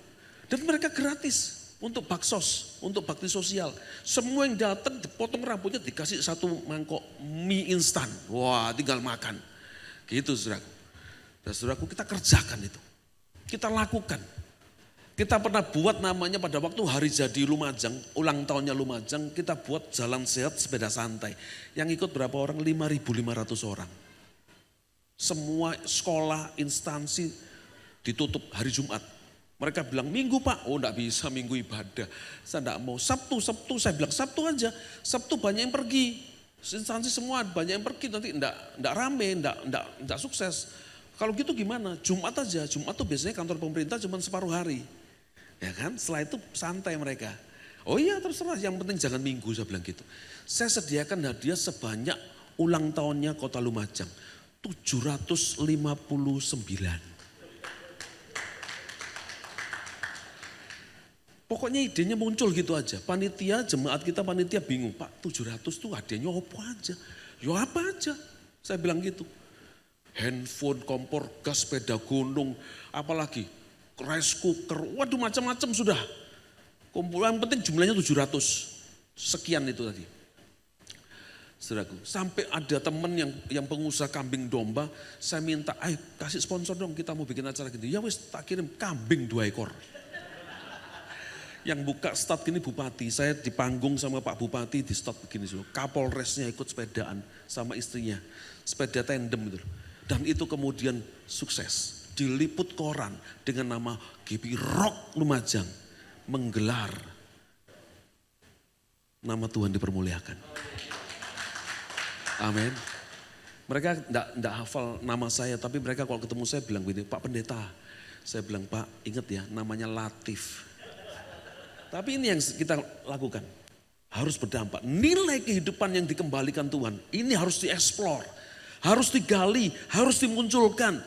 Dan mereka gratis untuk baksos, untuk bakti sosial. Semua yang datang dipotong rambutnya dikasih 1 mangkok mie instan. Wah tinggal makan. Gitu saudaraku. Dan saudaraku kita kerjakan itu. Kita lakukan. Kita pernah buat namanya pada waktu hari jadi Lumajang, ulang tahunnya Lumajang, kita buat jalan sehat sepeda santai. Yang ikut berapa orang? 5.500 orang. Semua sekolah, instansi ditutup hari Jumat. Mereka bilang Minggu Pak, oh enggak bisa Minggu ibadah. Saya enggak mau. Sabtu, saya bilang Sabtu aja. Sabtu banyak yang pergi. Instansi semua banyak yang pergi, nanti enggak rame, enggak sukses. Kalau gitu gimana? Jumat aja. Jumat tuh biasanya kantor pemerintah cuma separuh hari. Ya kan, setelah itu santai mereka. Oh iya terserah, yang penting jangan Minggu, saya bilang gitu. Saya sediakan hadiah sebanyak ulang tahunnya Kota Lumajang. 759. Pokoknya idenya muncul gitu aja. Panitia, jemaat kita panitia bingung. Pak 700 tuh hadiahnya apa aja? Ya apa aja? Saya bilang gitu. Handphone, kompor gas, sepeda gunung, apalagi rice cooker, waduh macam-macam sudah. Kumpulan penting jumlahnya 700. Sekian itu tadi. Saudaraku, sampai ada teman yang pengusaha kambing domba, saya minta, ayo kasih sponsor dong, kita mau bikin acara gitu. Ya wis, tak kirim kambing 2 ekor. Yang buka start gini bupati, saya di panggung sama Pak Bupati di start begini. Kapolresnya ikut sepedaan sama istrinya, sepeda tandem gitu. Dan itu kemudian sukses. Diliput koran dengan nama GP Rock Lumajang, menggelar nama Tuhan dipermuliakan. Amin. Mereka enggak hafal nama saya, tapi mereka kalau ketemu saya bilang begini, Pak Pendeta. Saya bilang, Pak ingat ya namanya Latif. Tapi ini yang kita lakukan, harus berdampak. Nilai kehidupan yang dikembalikan Tuhan, ini harus dieksplor, harus digali, harus dimunculkan.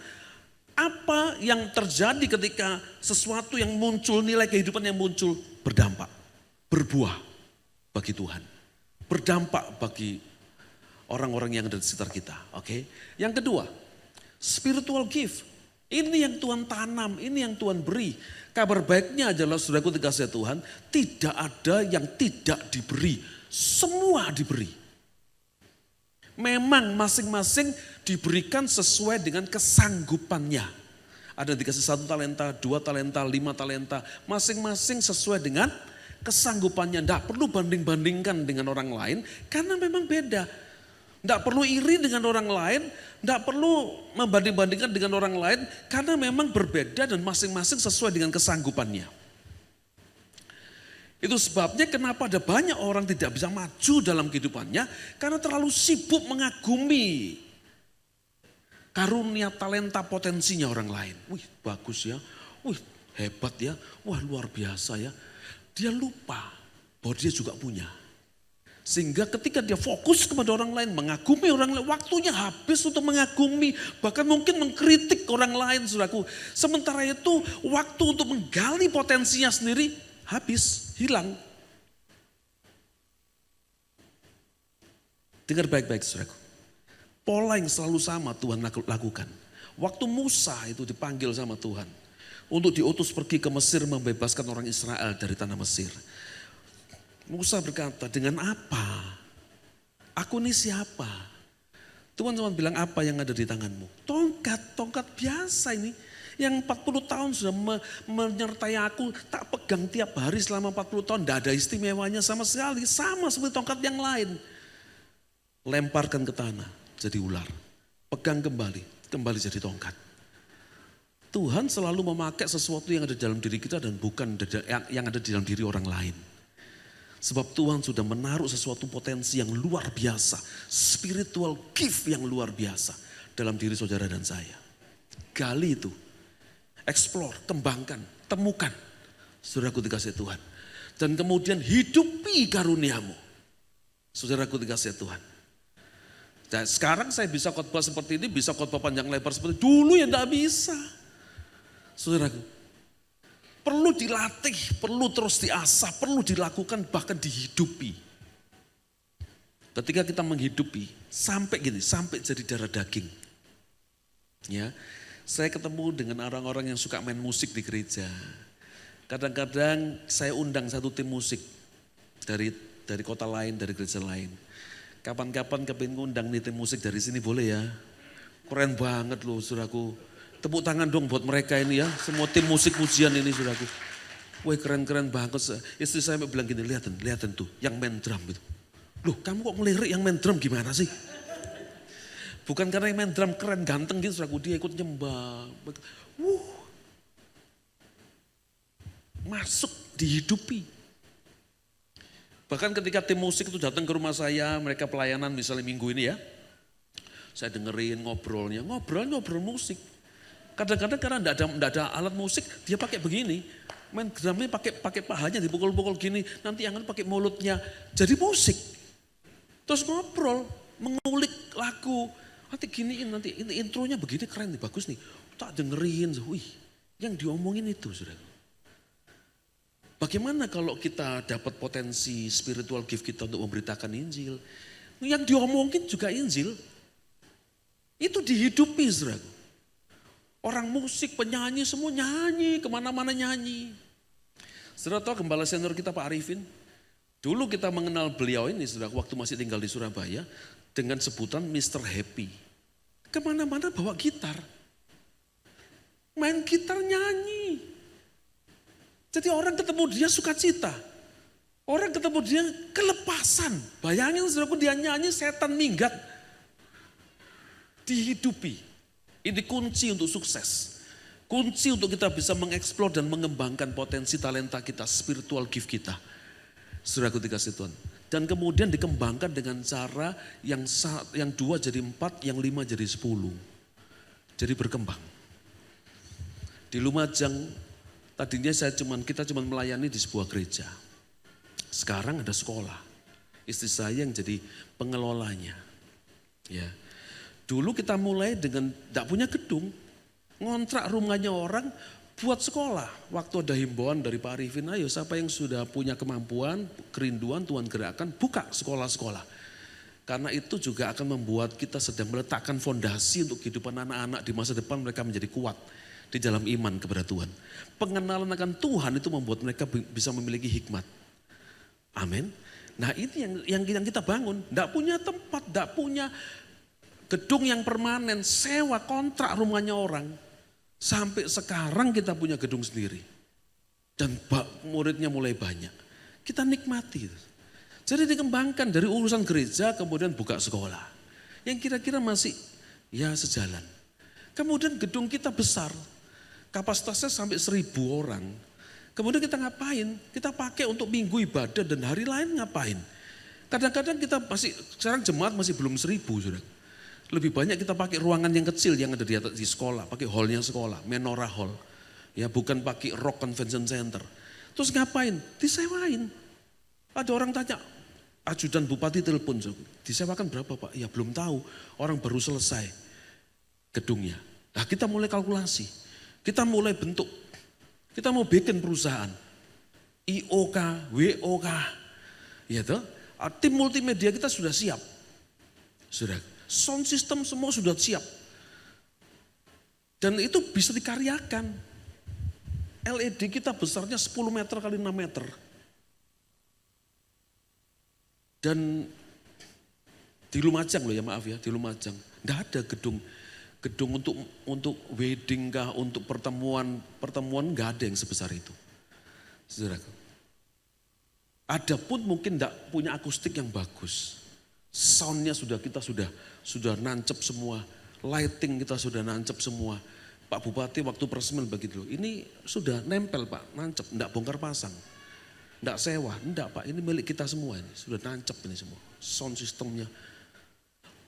Apa yang terjadi ketika sesuatu yang muncul, nilai kehidupan yang muncul berdampak, berbuah bagi Tuhan. Berdampak bagi orang-orang yang ada di sekitar kita. Oke. Yang kedua, spiritual gift. Ini yang Tuhan tanam, ini yang Tuhan beri. Kabar baiknya adalah saudaraku dikasih Tuhan, tidak ada yang tidak diberi. Semua diberi. Memang masing-masing diberikan sesuai dengan kesanggupannya. Ada yang dikasih 1 talenta, 2 talenta, 5 talenta. Masing-masing sesuai dengan kesanggupannya. Tidak perlu banding-bandingkan dengan orang lain karena memang beda. Tidak perlu iri dengan orang lain. Tidak perlu membanding-bandingkan dengan orang lain karena memang berbeda dan masing-masing sesuai dengan kesanggupannya. Itu sebabnya kenapa ada banyak orang tidak bisa maju dalam kehidupannya karena terlalu sibuk mengagumi karunia, talenta, potensinya orang lain. Wih bagus ya, wih hebat ya, wah luar biasa ya. Dia lupa bahwa dia juga punya. Sehingga ketika dia fokus kepada orang lain, mengagumi orang lain, waktunya habis untuk mengagumi, bahkan mungkin mengkritik orang lain, saudaraku. Sementara itu waktu untuk menggali potensinya sendiri habis, hilang. Dengar baik-baik saudaraku. Pola yang selalu sama Tuhan lakukan. Waktu Musa itu dipanggil sama Tuhan untuk diutus pergi ke Mesir membebaskan orang Israel dari tanah Mesir. Musa berkata, dengan apa? Aku ini siapa? Tuhan cuma bilang, apa yang ada di tanganmu? Tongkat biasa ini. Yang 40 tahun sudah menyertai aku, tak pegang tiap hari selama 40 tahun. Tidak ada istimewanya sama sekali, sama seperti tongkat yang lain. Lemparkan ke tanah, jadi ular. Pegang kembali jadi tongkat. Tuhan selalu memakai sesuatu yang ada dalam diri kita dan bukan yang ada di dalam diri orang lain. Sebab Tuhan sudah menaruh sesuatu potensi yang luar biasa. Spiritual gift yang luar biasa dalam diri saudara dan saya. Gali itu. Explore, kembangkan, temukan. Saudaraku dikasih Tuhan. Dan kemudian hidupi karuniamu. Saudaraku dikasih Tuhan. Dan sekarang saya bisa khotbah seperti ini, bisa khotbah panjang lebar seperti ini. Dulu ya tidak bisa. Saudaraku. Perlu dilatih, perlu terus diasah, perlu dilakukan, bahkan dihidupi. Ketika kita menghidupi, sampai jadi darah daging. Ya, saya ketemu dengan orang-orang yang suka main musik di gereja. Kadang-kadang saya undang satu tim musik dari kota lain, dari gereja lain. Kapan-kapan kepingin ngundang nih tim musik dari sini boleh ya? Keren banget loh saudaraku. Tepuk tangan dong buat mereka ini ya, semua tim musik pujian ini saudaraku. Wah keren-keren banget. Istri saya bilang gini, lihatin tuh yang main drum itu. Loh kamu kok ngelirik yang main drum gimana sih? Bukan karena yang main drum keren ganteng gitu, saudaraku, dia ikut nyembah. Masuk, dihidupi. Bahkan ketika tim musik itu datang ke rumah saya, mereka pelayanan misalnya minggu ini ya. Saya dengerin ngobrol musik. Kadang-kadang karena enggak ada alat musik, dia pakai begini. Main drumnya pakai pahanya dipukul-pukul gini, nanti yang pakai mulutnya. Jadi musik. Terus ngobrol, mengulik lagu. Nanti giniin, nanti ini intronya begini keren nih, bagus nih. Tak dengerin, wih yang diomongin itu sudah. Bagaimana kalau kita dapat potensi spiritual gift kita untuk memberitakan Injil. Yang diomongin juga Injil. Itu dihidupi saudara. Orang musik, penyanyi semua nyanyi, kemana-mana nyanyi. Saudara tahu gembala senior kita Pak Arifin? Dulu kita mengenal beliau ini saudara waktu masih tinggal di Surabaya dengan sebutan Mr. Happy. Kemana-mana bawa gitar. Main gitar nyanyi. Jadi orang ketemu dia sukacita. Orang ketemu dia kelepasan. Bayangin saudaraku dia nyanyi setan minggat. Dihidupi. Ini kunci untuk sukses. Kunci untuk kita bisa mengeksplor dan mengembangkan potensi talenta kita, spiritual gift kita. Saudaraku dikasih Tuhan. Dan kemudian dikembangkan dengan cara yang 2 jadi 4, yang 5 jadi 10. Jadi berkembang. Di Lumajang, tadinya kita cuma melayani di sebuah gereja. Sekarang ada sekolah. Istri saya yang jadi pengelolanya. Ya. Dulu kita mulai dengan tidak punya gedung, ngontrak rumahnya orang buat sekolah. Waktu ada himbauan dari Pak Arifin, ayo siapa yang sudah punya kemampuan, kerinduan, Tuhan gerakan, buka sekolah-sekolah. Karena itu juga akan membuat kita sedang meletakkan fondasi untuk kehidupan anak-anak di masa depan mereka menjadi kuat di dalam iman kepada Tuhan. Pengenalan akan Tuhan itu membuat mereka bisa memiliki hikmat. Amin. Nah ini yang kita bangun, tidak punya tempat, tidak punya gedung yang permanen, sewa kontrak rumahnya orang. Sampai sekarang kita punya gedung sendiri. Dan muridnya mulai banyak. Kita nikmati. Jadi dikembangkan dari urusan gereja kemudian buka sekolah. Yang kira-kira masih ya sejalan. Kemudian gedung kita besar. Kapasitasnya sampai 1.000 orang. Kemudian kita ngapain? Kita pakai untuk minggu ibadah dan hari lain ngapain? Kadang-kadang kita sekarang jemaat masih belum 1.000 sudah. Lebih banyak kita pakai ruangan yang kecil yang ada di sekolah, pakai hallnya sekolah, menorah hall. Ya bukan pakai Rock Convention Center. Terus ngapain? Disewain. Ada orang tanya, ajudan bupati telepon, disewakan berapa Pak? Ya belum tahu, orang baru selesai gedungnya. Nah kita mulai kalkulasi, kita mulai bentuk, kita mau bikin perusahaan. IOK, WOK, ya toh? Tim multimedia kita sudah siap. Sudah. Sound system semua sudah siap. Dan itu bisa dikaryakan. LED kita besarnya 10 meter kali 6 meter. Dan di Lumajang loh ya maaf ya, di Lumajang. Tidak ada gedung untuk wedding kah, untuk pertemuan nggak ada yang sebesar itu. Saudaraku. Ada pun mungkin tidak punya akustik yang bagus. Soundnya kita sudah nancep semua, lighting kita sudah nancep semua. Pak Bupati waktu peresmian begitu, ini sudah nempel Pak, nancep, enggak bongkar pasang, enggak sewa, enggak Pak, ini milik kita semua ini, sudah nancep ini semua. Sound systemnya,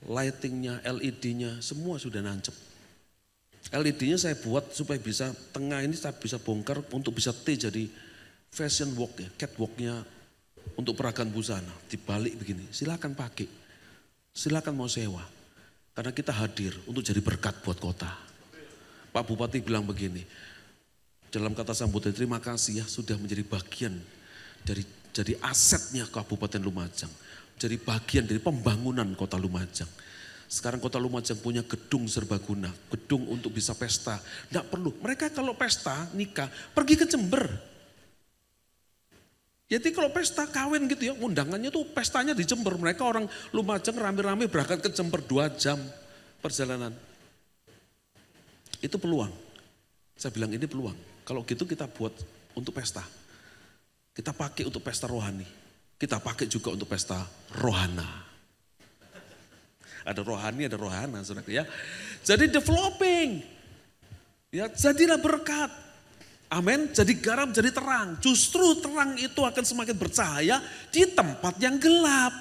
lightingnya, LED-nya, semua sudah nancep. LED-nya saya buat supaya bisa tengah ini saya bisa bongkar untuk bisa jadi fashion walk ya, catwalknya. Untuk peragaan busana, dibalik begini, silakan pakai, silakan mau sewa. Karena kita hadir untuk jadi berkat buat kota. Pak Bupati bilang begini, dalam kata sambutan terima kasih ya sudah menjadi bagian dari jadi asetnya Kabupaten Lumajang. Jadi bagian dari pembangunan kota Lumajang. Sekarang kota Lumajang punya gedung serbaguna, gedung untuk bisa pesta. Tidak perlu, mereka kalau pesta, nikah, pergi ke Jember. Jadi kalau pesta kawin gitu ya, undangannya tuh pestanya di Jember. Mereka orang Lumajang rame-rame berangkat ke Jember 2 jam perjalanan. Itu peluang. Saya bilang ini peluang. Kalau gitu kita buat untuk pesta. Kita pakai untuk pesta rohani. Kita pakai juga untuk pesta rohana. Ada rohani, ada rohana, saudaraku ya. Jadi developing. Ya, jadilah berkat. Amin. Jadi garam, jadi terang. Justru terang itu akan semakin bercahaya di tempat yang gelap.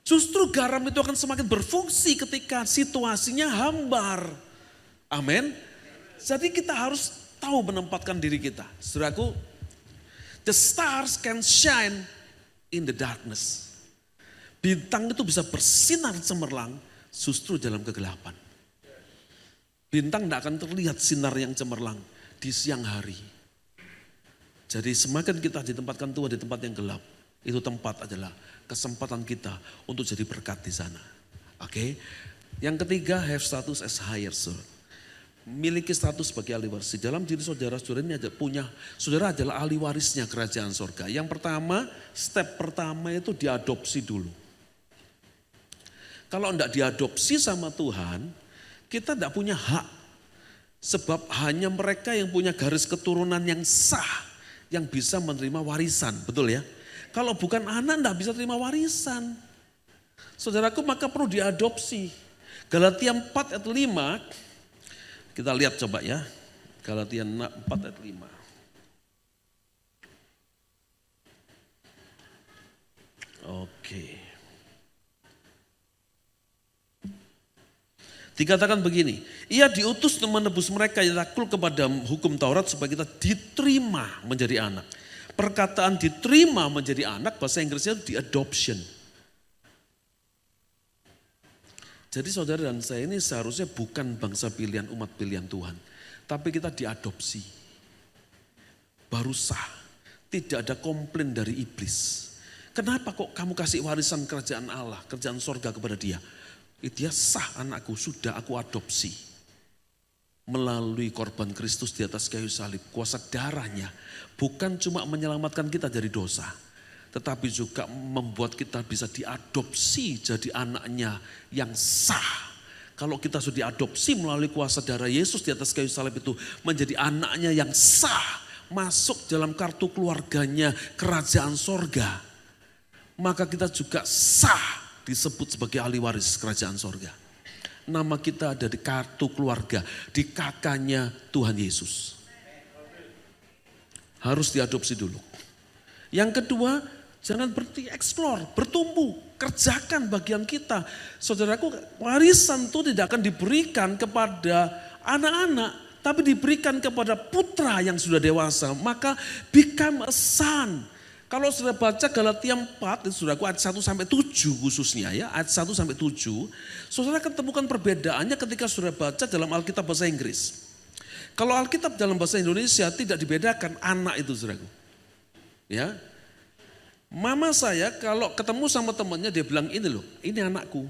Justru garam itu akan semakin berfungsi ketika situasinya hambar. Amin. Jadi kita harus tahu menempatkan diri kita. Saudaraku, the stars can shine in the darkness. Bintang itu bisa bersinar cemerlang justru dalam kegelapan. Bintang tidak akan terlihat sinar yang cemerlang di siang hari. Jadi semakin kita ditempatkan Tuhan di tempat yang gelap, itu tempat adalah kesempatan kita untuk jadi berkat di sana. Oke. Yang ketiga, have status as higher soul. Miliki status sebagai ahli waris. Di dalam diri saudara-saudara ini saudara adalah ahli warisnya kerajaan sorga. Yang pertama, step pertama itu diadopsi dulu. Kalau tidak diadopsi sama Tuhan, kita tidak punya hak. Sebab hanya mereka yang punya garis keturunan yang sah, yang bisa menerima warisan. Betul ya? Kalau bukan anak tidak bisa terima warisan. Saudaraku, maka perlu diadopsi. Galatia 4 ayat 5, kita lihat coba ya, Galatia 4 ayat 5. Oke. Dikatakan begini, ia diutus untuk menebus mereka yang takluk kepada hukum Taurat supaya kita diterima menjadi anak. Perkataan diterima menjadi anak, bahasa Inggrisnya di adoption. Jadi saudara dan saya ini seharusnya bukan bangsa pilihan, umat pilihan Tuhan. Tapi kita diadopsi. Baru sah. Tidak ada komplain dari iblis. Kenapa kok kamu kasih warisan kerajaan Allah, kerajaan sorga kepada dia? Dia sah anakku, sudah aku adopsi. Melalui korban Kristus di atas kayu salib, kuasa darahnya bukan cuma menyelamatkan kita dari dosa, tetapi juga membuat kita bisa diadopsi jadi anaknya yang sah. Kalau kita sudah diadopsi melalui kuasa darah Yesus di atas kayu salib itu menjadi anaknya yang sah, masuk dalam kartu keluarganya kerajaan sorga, maka kita juga sah disebut sebagai ahli waris kerajaan sorga. Nama kita ada di kartu keluarga, di kakaknya Tuhan Yesus. Harus diadopsi dulu. Yang kedua, jangan berhenti explore, bertumbuh, kerjakan bagian kita. Saudaraku, warisan itu tidak akan diberikan kepada anak-anak, tapi diberikan kepada putra yang sudah dewasa. Maka become a son. Kalau sudah baca Galatia 4, saudaraku ayat 1 sampai 7 khususnya ya, ayat 1 sampai 7, saudara akan temukan perbedaannya ketika sudah baca dalam Alkitab bahasa Inggris. Kalau Alkitab dalam bahasa Indonesia tidak dibedakan anak itu saudaraku. Ya. Mama saya kalau ketemu sama temannya dia bilang ini loh, ini anakku.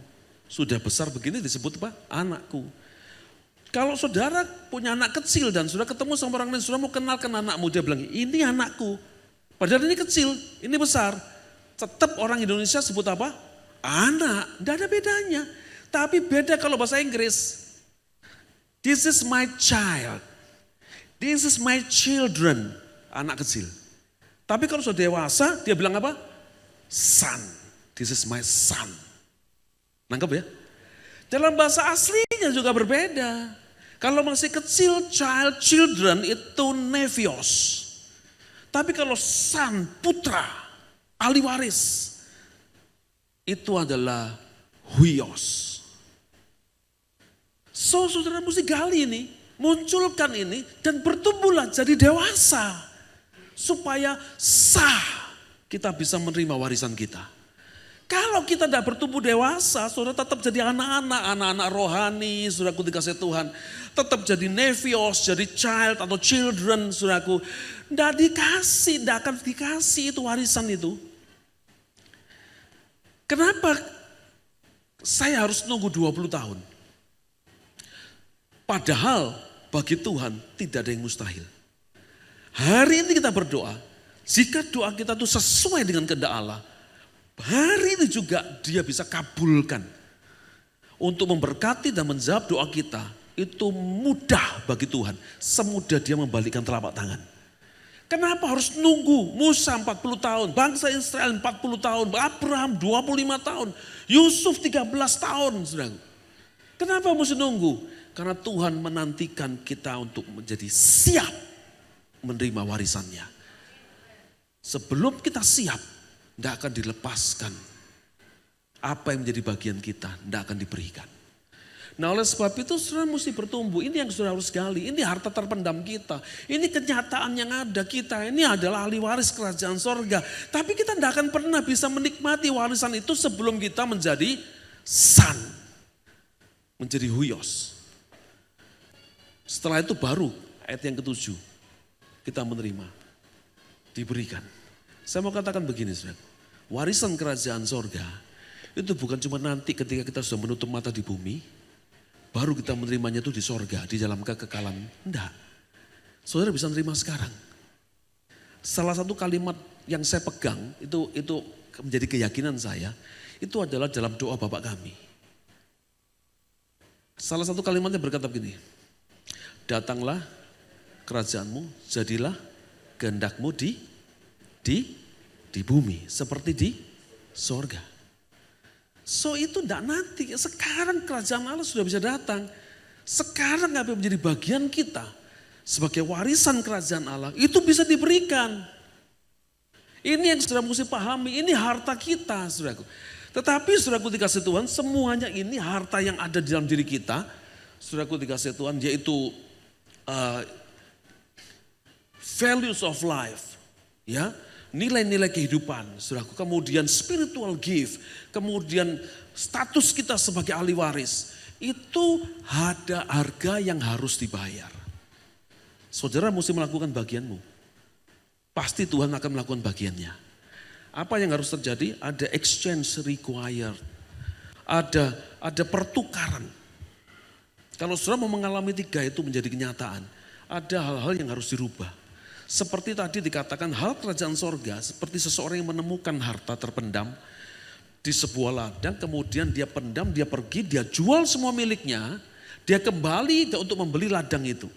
Sudah besar begini disebut apa? Anakku. Kalau saudara punya anak kecil dan sudah ketemu sama orang lain, saudara mau kenalkan anakmu, dia bilang ini anakku. Padahal ini kecil, ini besar. Tetap orang Indonesia sebut apa? Anak, tidak ada bedanya. Tapi beda kalau bahasa Inggris. This is my child. This is my children. Anak kecil. Tapi kalau sudah dewasa, dia bilang apa? Son. This is my son. Nangkep ya? Dalam bahasa aslinya juga berbeda. Kalau masih kecil, child, children itu nevios. Tapi kalau son, putra, ahli waris, itu adalah huios. So saudara mesti gali ini, munculkan ini dan bertumbuhlah jadi dewasa. Supaya sah kita bisa menerima warisan kita. Kalau kita tidak bertumbuh dewasa, saudara tetap jadi anak-anak rohani, saudaraku dikasih Tuhan. Tetap jadi nevios, jadi child atau children, saudaraku. Tidak akan dikasih itu warisan itu. Kenapa saya harus nunggu 20 tahun? Padahal bagi Tuhan tidak ada yang mustahil. Hari ini kita berdoa, jika doa kita itu sesuai dengan kehendak Allah, hari ini juga dia bisa kabulkan. Untuk memberkati dan menjawab doa kita, itu mudah bagi Tuhan. Semudah dia membalikkan telapak tangan. Kenapa harus nunggu Musa 40 tahun, bangsa Israel 40 tahun, Abraham 25 tahun, Yusuf 13 tahun, saudara. Kenapa mesti nunggu? Karena Tuhan menantikan kita untuk menjadi siap menerima warisannya. Sebelum kita siap, tidak akan dilepaskan. Apa yang menjadi bagian kita, tidak akan diberikan. Nah oleh sebab itu saudara mesti bertumbuh. Ini yang saudara harus gali. Ini harta terpendam kita. Ini kenyataan yang ada kita. Ini adalah ahli waris kerajaan sorga. Tapi kita tidak akan pernah bisa menikmati warisan itu sebelum kita menjadi son. Menjadi huyos. Setelah itu baru ayat yang ke-7. Kita menerima. Diberikan. Saya mau katakan begini saudara. Warisan kerajaan sorga itu bukan cuma nanti ketika kita sudah menutup mata di bumi. Baru kita menerimanya itu di sorga, di dalam kekekalan. Enggak. Saudara bisa menerima sekarang. Salah satu kalimat yang saya pegang, itu menjadi keyakinan saya, itu adalah dalam doa Bapa kami. Salah satu kalimatnya berkata begini, datanglah kerajaanmu, jadilah kehendakmu di bumi, seperti di sorga. So itu tidak nanti, sekarang kerajaan Allah sudah bisa datang. Sekarang apa yang menjadi bagian kita sebagai warisan kerajaan Allah itu bisa diberikan. Ini yang saudara mesti pahami, ini harta kita saudaraku. Tetapi saudaraku dikasih Tuhan, semuanya ini harta yang ada di dalam diri kita. Saudaraku dikasih Tuhan yaitu values of life. Ya. Nilai-nilai kehidupan, saudaraku. Kemudian spiritual gift, kemudian status kita sebagai ahli waris. Itu ada harga yang harus dibayar. Saudara mesti melakukan bagianmu. Pasti Tuhan akan melakukan bagiannya. Apa yang harus terjadi? Ada exchange required. Ada pertukaran. Kalau saudara mau mengalami 3 itu menjadi kenyataan. Ada hal-hal yang harus dirubah. Seperti tadi dikatakan hal kerajaan sorga seperti seseorang yang menemukan harta terpendam di sebuah ladang. Kemudian dia pendam, dia pergi, dia jual semua miliknya. Dia kembali untuk membeli ladang itu.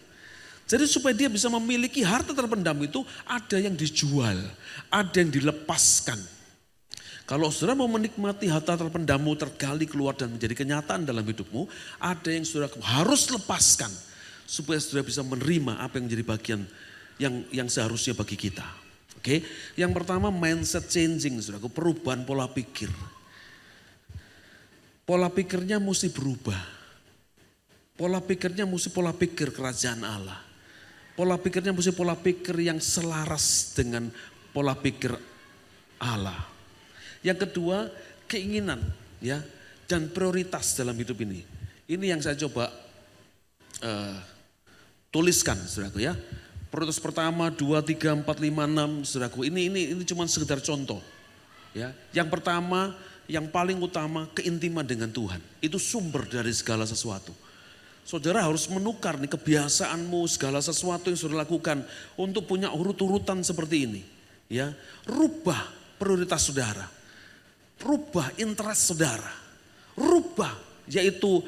Jadi supaya dia bisa memiliki harta terpendam itu ada yang dijual, ada yang dilepaskan. Kalau saudara mau menikmati harta terpendammu tergali keluar dan menjadi kenyataan dalam hidupmu. Ada yang saudara harus lepaskan supaya saudara bisa menerima apa yang menjadi bagian yang seharusnya bagi kita. Oke, yang pertama mindset changing, saudaraku, perubahan pola pikir. Pola pikirnya mesti berubah. Pola pikirnya mesti pola pikir kerajaan Allah. Pola pikirnya mesti pola pikir yang selaras dengan pola pikir Allah. Yang kedua, keinginan ya dan prioritas dalam hidup ini. Ini yang saya coba tuliskan, saudaraku ya. Prioritas pertama, 2, 3, 4, 5, 6, saudaraku. Ini cuma sekedar contoh. Ya. Yang pertama, yang paling utama keintiman dengan Tuhan. Itu sumber dari segala sesuatu. Saudara harus menukar nih kebiasaanmu, segala sesuatu yang saudara lakukan untuk punya urut-urutan seperti ini. Ya, rubah prioritas saudara. Rubah interest saudara. Rubah yaitu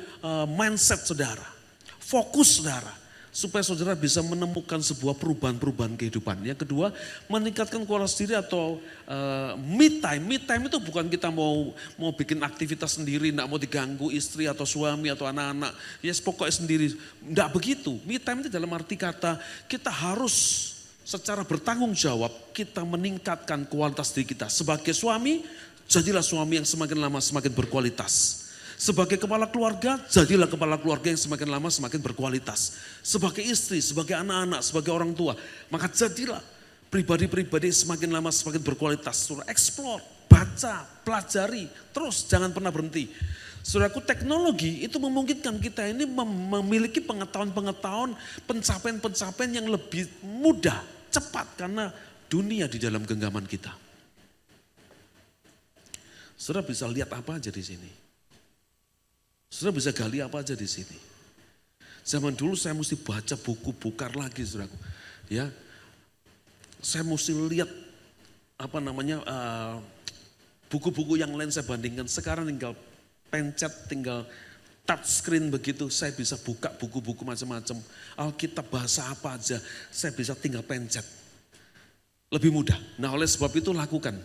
mindset saudara. Fokus saudara. Supaya saudara bisa menemukan sebuah perubahan-perubahan kehidupan. Yang kedua, meningkatkan kualitas diri atau me time. Me time itu bukan kita mau bikin aktivitas sendiri, enggak mau diganggu istri atau suami atau anak-anak. Ya pokoknya sendiri. Enggak begitu. Me time itu dalam arti kata kita harus secara bertanggung jawab kita meningkatkan kualitas diri kita. Sebagai suami, jadilah suami yang semakin lama semakin berkualitas. Sebagai kepala keluarga, jadilah kepala keluarga yang semakin lama semakin berkualitas. Sebagai istri, sebagai anak-anak, sebagai orang tua, maka jadilah pribadi-pribadi yang semakin lama semakin berkualitas. Saudara explore, baca, pelajari, terus jangan pernah berhenti. Saudaraku, teknologi itu memungkinkan kita ini memiliki pengetahuan-pengetahuan, pencapaian-pencapaian yang lebih mudah, cepat karena dunia di dalam genggaman kita. Saudara bisa lihat apa aja di sini. Saudara bisa gali apa aja di sini. Zaman dulu saya mesti baca buku bukar lagi, saudaraku. Ya, saya mesti lihat buku-buku yang lain saya bandingkan. Sekarang tinggal pencet, tinggal touch screen begitu. Saya bisa buka buku-buku macam-macam. Alkitab bahasa apa aja, saya bisa tinggal pencet. lebih mudah. Nah oleh sebab itu lakukan.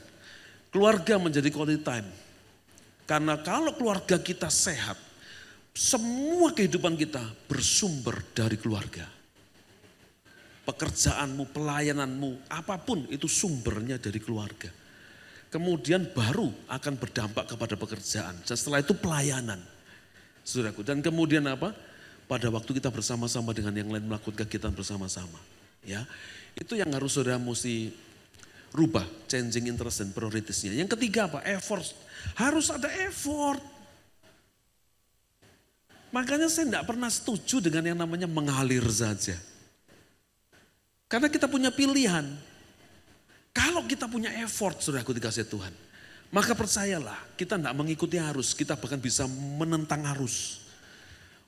Keluarga menjadi quality time. Karena kalau keluarga kita sehat, semua kehidupan kita bersumber dari keluarga. Pekerjaanmu, pelayananmu, apapun itu sumbernya dari keluarga. Kemudian baru akan berdampak kepada pekerjaan. Dan setelah itu pelayanan. Saudaraku, dan kemudian apa? Pada waktu kita bersama-sama dengan yang lain melakukan kegiatan bersama-sama. Ya, itu yang harus saudara mesti rubah, changing interest dan prioritasnya. Yang ketiga apa? Effort. Harus ada effort. Makanya saya tidak pernah setuju dengan yang namanya mengalir saja. Karena kita punya pilihan. Kalau kita punya effort, saudaraku dikasih Tuhan. Maka percayalah, kita tidak mengikuti arus, kita bahkan bisa menentang arus.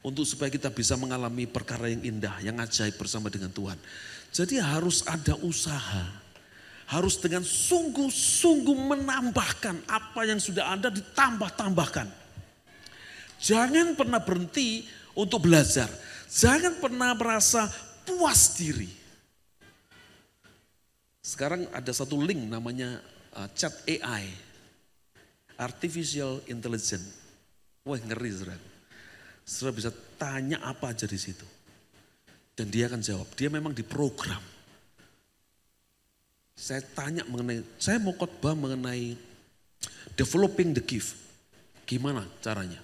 Untuk supaya kita bisa mengalami perkara yang indah, yang ajaib bersama dengan Tuhan. Jadi harus ada usaha. Harus dengan sungguh-sungguh menambahkan apa yang sudah ada ditambah-tambahkan. Jangan pernah berhenti untuk belajar. Jangan pernah merasa puas diri. Sekarang ada satu link namanya chat AI. Artificial Intelligence. Wah ngeri saudara. Saudara bisa tanya apa aja di situ. Dan dia akan jawab. Dia memang diprogram. Saya tanya saya mau khotbah mengenai developing the gift. Gimana caranya?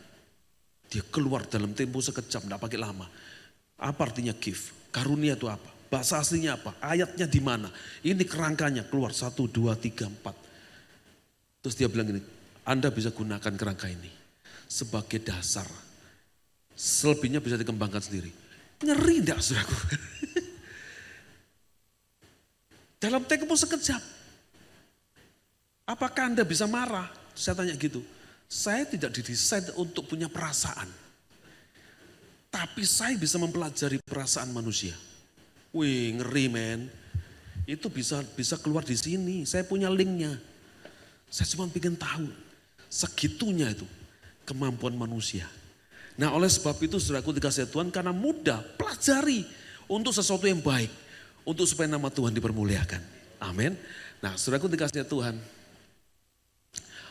Dia keluar dalam tempo sekejap, tidak pakai lama. Apa artinya gift? Karunia itu apa? Bahasa aslinya apa? Ayatnya di mana? Ini kerangkanya keluar 1, 2, 3, 4. Terus dia bilang gini, Anda bisa gunakan kerangka ini sebagai dasar. Selebihnya bisa dikembangkan sendiri. Ngeri enggak saudaraku? Dalam tempo sekejap. Apakah Anda bisa marah? Saya tanya gitu. Saya tidak didesain untuk punya perasaan. Tapi saya bisa mempelajari perasaan manusia. Wih ngeri men. Itu bisa keluar di sini. Saya punya linknya. Saya cuma pengen tahu. Segitunya itu kemampuan manusia. Nah oleh sebab itu saudaraku dikasih Tuhan karena mudah pelajari untuk sesuatu yang baik. Untuk supaya nama Tuhan dipermuliakan. Amin. Nah saudaraku dikasih Tuhan.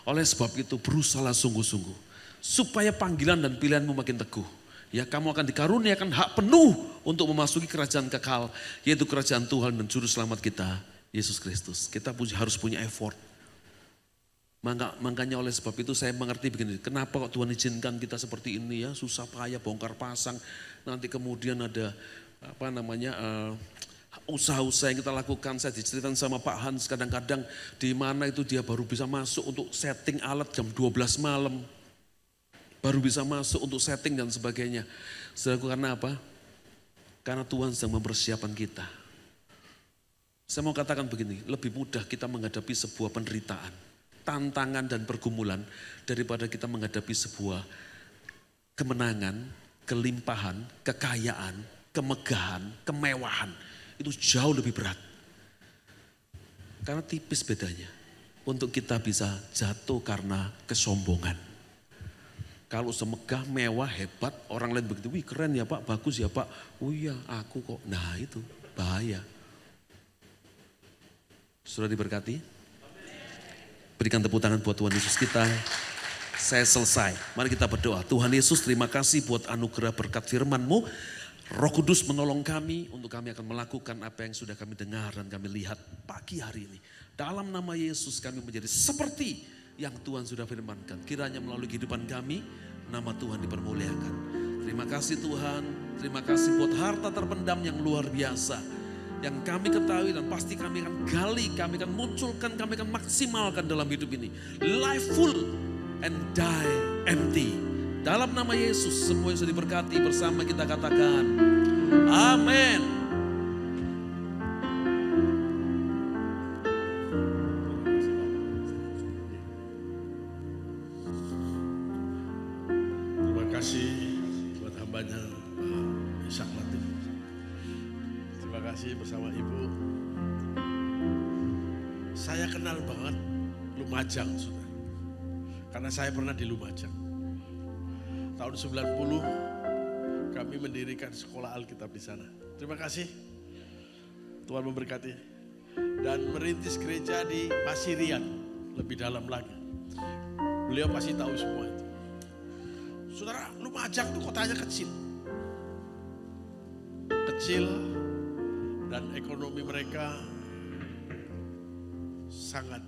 Oleh sebab itu berusahalah sungguh-sungguh. Supaya panggilan dan pilihanmu makin teguh. Ya kamu akan dikaruniakan hak penuh untuk memasuki kerajaan kekal. Yaitu kerajaan Tuhan dan Juru Selamat kita, Yesus Kristus. Kita harus punya effort. Makanya oleh sebab itu saya mengerti begini. Kenapa kok Tuhan izinkan kita seperti ini ya. Susah payah bongkar pasang. Nanti kemudian ada usaha-usaha yang kita lakukan. Saya diceritakan sama Pak Hans kadang-kadang di mana itu dia baru bisa masuk untuk setting alat jam 12 malam. Baru bisa masuk untuk setting dan sebagainya. Saudaraku karena apa? Karena Tuhan sedang mempersiapkan kita. Saya mau katakan begini, lebih mudah kita menghadapi sebuah penderitaan, tantangan dan pergumulan daripada kita menghadapi sebuah kemenangan, kelimpahan, kekayaan, kemegahan, kemewahan. Itu jauh lebih berat. Karena tipis bedanya. Untuk kita bisa jatuh karena kesombongan. Kalau semegah, mewah, hebat, orang lain begitu, wih keren ya Pak, bagus ya Pak. Oh iya aku kok, nah itu bahaya. Sudah diberkati? Berikan tepuk tangan buat Tuhan Yesus kita. Saya selesai, mari kita berdoa. Tuhan Yesus terima kasih buat anugerah berkat firman-Mu. Roh Kudus menolong kami untuk kami akan melakukan apa yang sudah kami dengar dan kami lihat pagi hari ini. Dalam nama Yesus kami menjadi seperti yang Tuhan sudah firmankan. Kiranya melalui kehidupan kami, nama Tuhan dipermuliakan. Terima kasih Tuhan, terima kasih buat harta terpendam yang luar biasa. Yang kami ketahui dan pasti kami akan gali, kami akan munculkan, kami akan maksimalkan dalam hidup ini. Life full and die empty. Dalam nama Yesus semua yang sudah diberkati bersama kita katakan amin. Terima kasih buat hambanya Pak Ishak Latif. Terima kasih bersama Ibu. Saya kenal banget Lumajang sudah. Karena saya pernah di Lumajang. Tahun 90 kami mendirikan sekolah Alkitab di sana. Terima kasih. Tuhan memberkati. dan merintis gereja di Pasirian, lebih dalam lagi. Beliau pasti tahu semua itu. Saudara, Lumajang itu kotanya kecil. Kecil dan ekonomi mereka sangat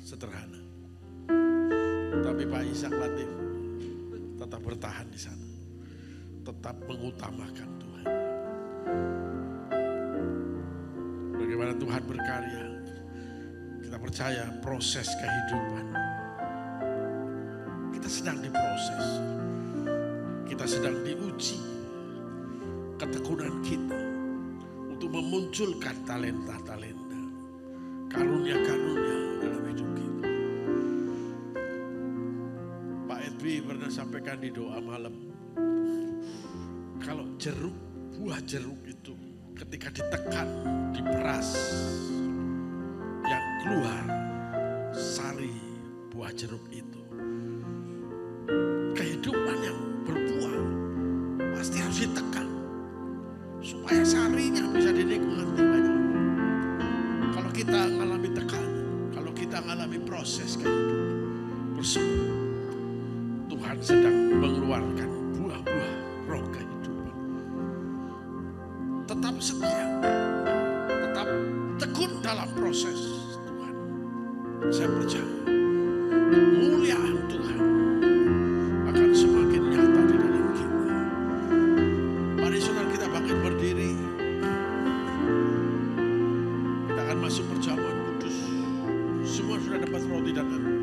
sederhana. Tapi Pak Ishak Latif tetap bertahan di sana. Tetap mengutamakan Tuhan. Bagaimana Tuhan berkarya. Kita percaya proses kehidupan. Kita sedang diproses. Kita sedang diuji ketekunan kita untuk memunculkan talenta-talenta, karunia-karunia dalam hidup kita. Pak Edwi pernah sampaikan di doa malam, kalau buah jeruk itu ketika ditekan, diperas, yang keluar sari buah jeruk itu. Kehidupan yang berbuah pasti harus ditekan supaya sarinya bisa dinikmati banyak. Kalau kita mengalami tekanan, kalau kita mengalami proses kehidupan bersama, Tuhan sedang mengeluarkan buah-buah roh kehidupan. Tetap setia, tetap tekun dalam proses Tuhan. Saya percaya kemuliaan Tuhan akan semakin nyata di dalam kita. Mari saudara kita bangkit berdiri. Kita akan masuk perjamuan kudus. Semua sudah dapat roti dan anggur.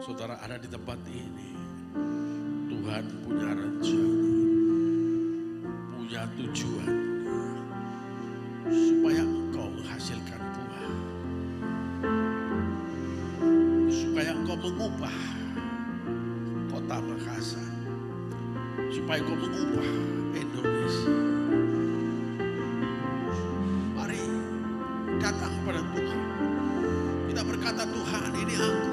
Saudara ada di tempat ini, Tuhan punya rencana, punya tujuan, supaya engkau menghasilkan buah, supaya engkau mengubah kota Makassar, supaya engkau mengubah Indonesia. Mari datang kepada Tuhan, kita berkata, Tuhan ini aku.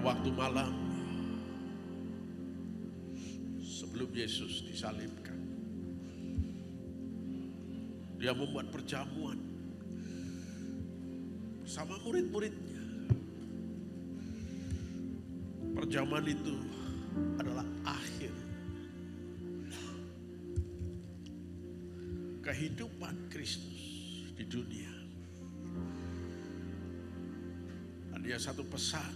Waktu malam sebelum Yesus disalibkan, dia membuat perjamuan bersama murid-muridnya. Perjamuan itu adalah akhir kehidupan Kristus di dunia. Dan dia satu pesan.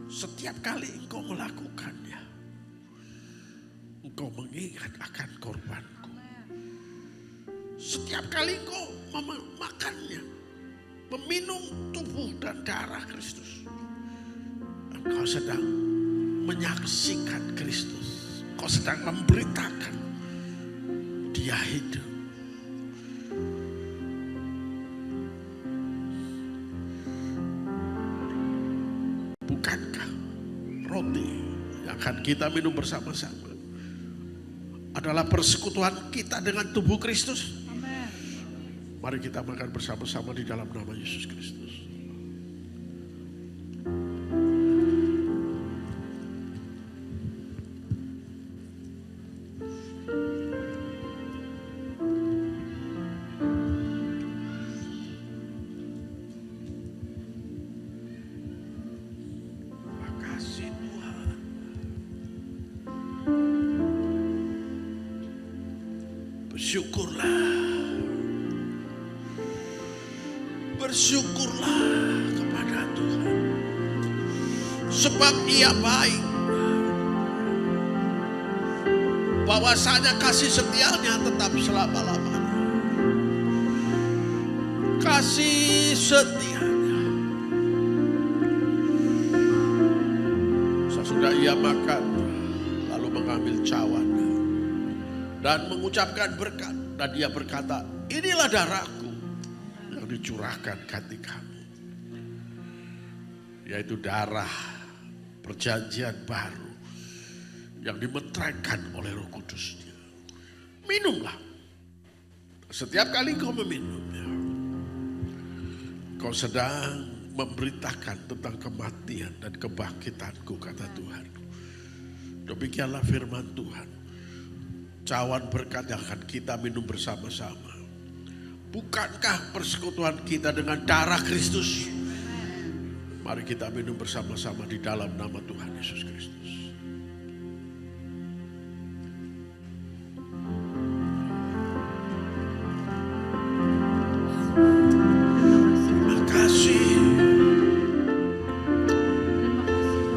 Setiap kali engkau melakukannya, engkau mengingat akan korbanku. Setiap kali engkau memakannya, meminum tubuh dan darah Kristus, engkau sedang menyaksikan Kristus. Engkau sedang memberitakan dia hidup. Bukankah roti yang akan kita minum bersama-sama adalah persekutuan kita dengan tubuh Kristus? Mari kita makan bersama-sama di dalam nama Yesus Kristus. Makasih Tuhan. Bersyukurlah. Bersyukurlah kepada Tuhan, sebab Ia baik. Bahwasanya kasih setianya tetap selama-lamanya. Kasih setianya. Sesudah Ia makan, lalu mengambil cawan dan mengucapkan berkat, dan Ia berkata, inilah darahku dicurahkan ganti kamu, yaitu darah perjanjian baru yang dimeteraikan oleh Roh Kudus-Nya. Minumlah. Setiap kali kau meminumnya, kau sedang memberitakan tentang kematian dan kebangkitanku, kata Tuhan. Demikianlah firman Tuhan. Cawan berkat yang akan kita minum bersama-sama. Bukankah persekutuan kita dengan darah Kristus? Mari kita minum bersama-sama di dalam nama Tuhan Yesus Kristus. Terima kasih.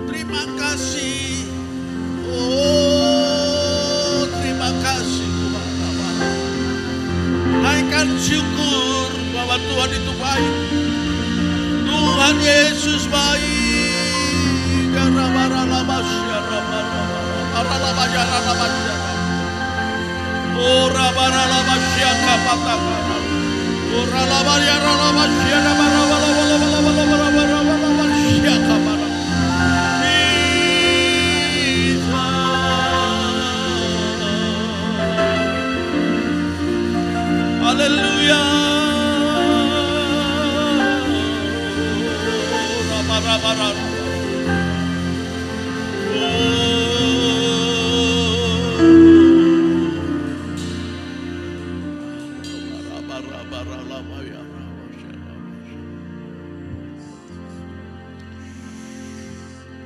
Terima kasih. Oh, terima kasih Tuhan. Naikkan syukur bahwa Tuhan itu baik. Tuhan Yesus baik. Haleluya.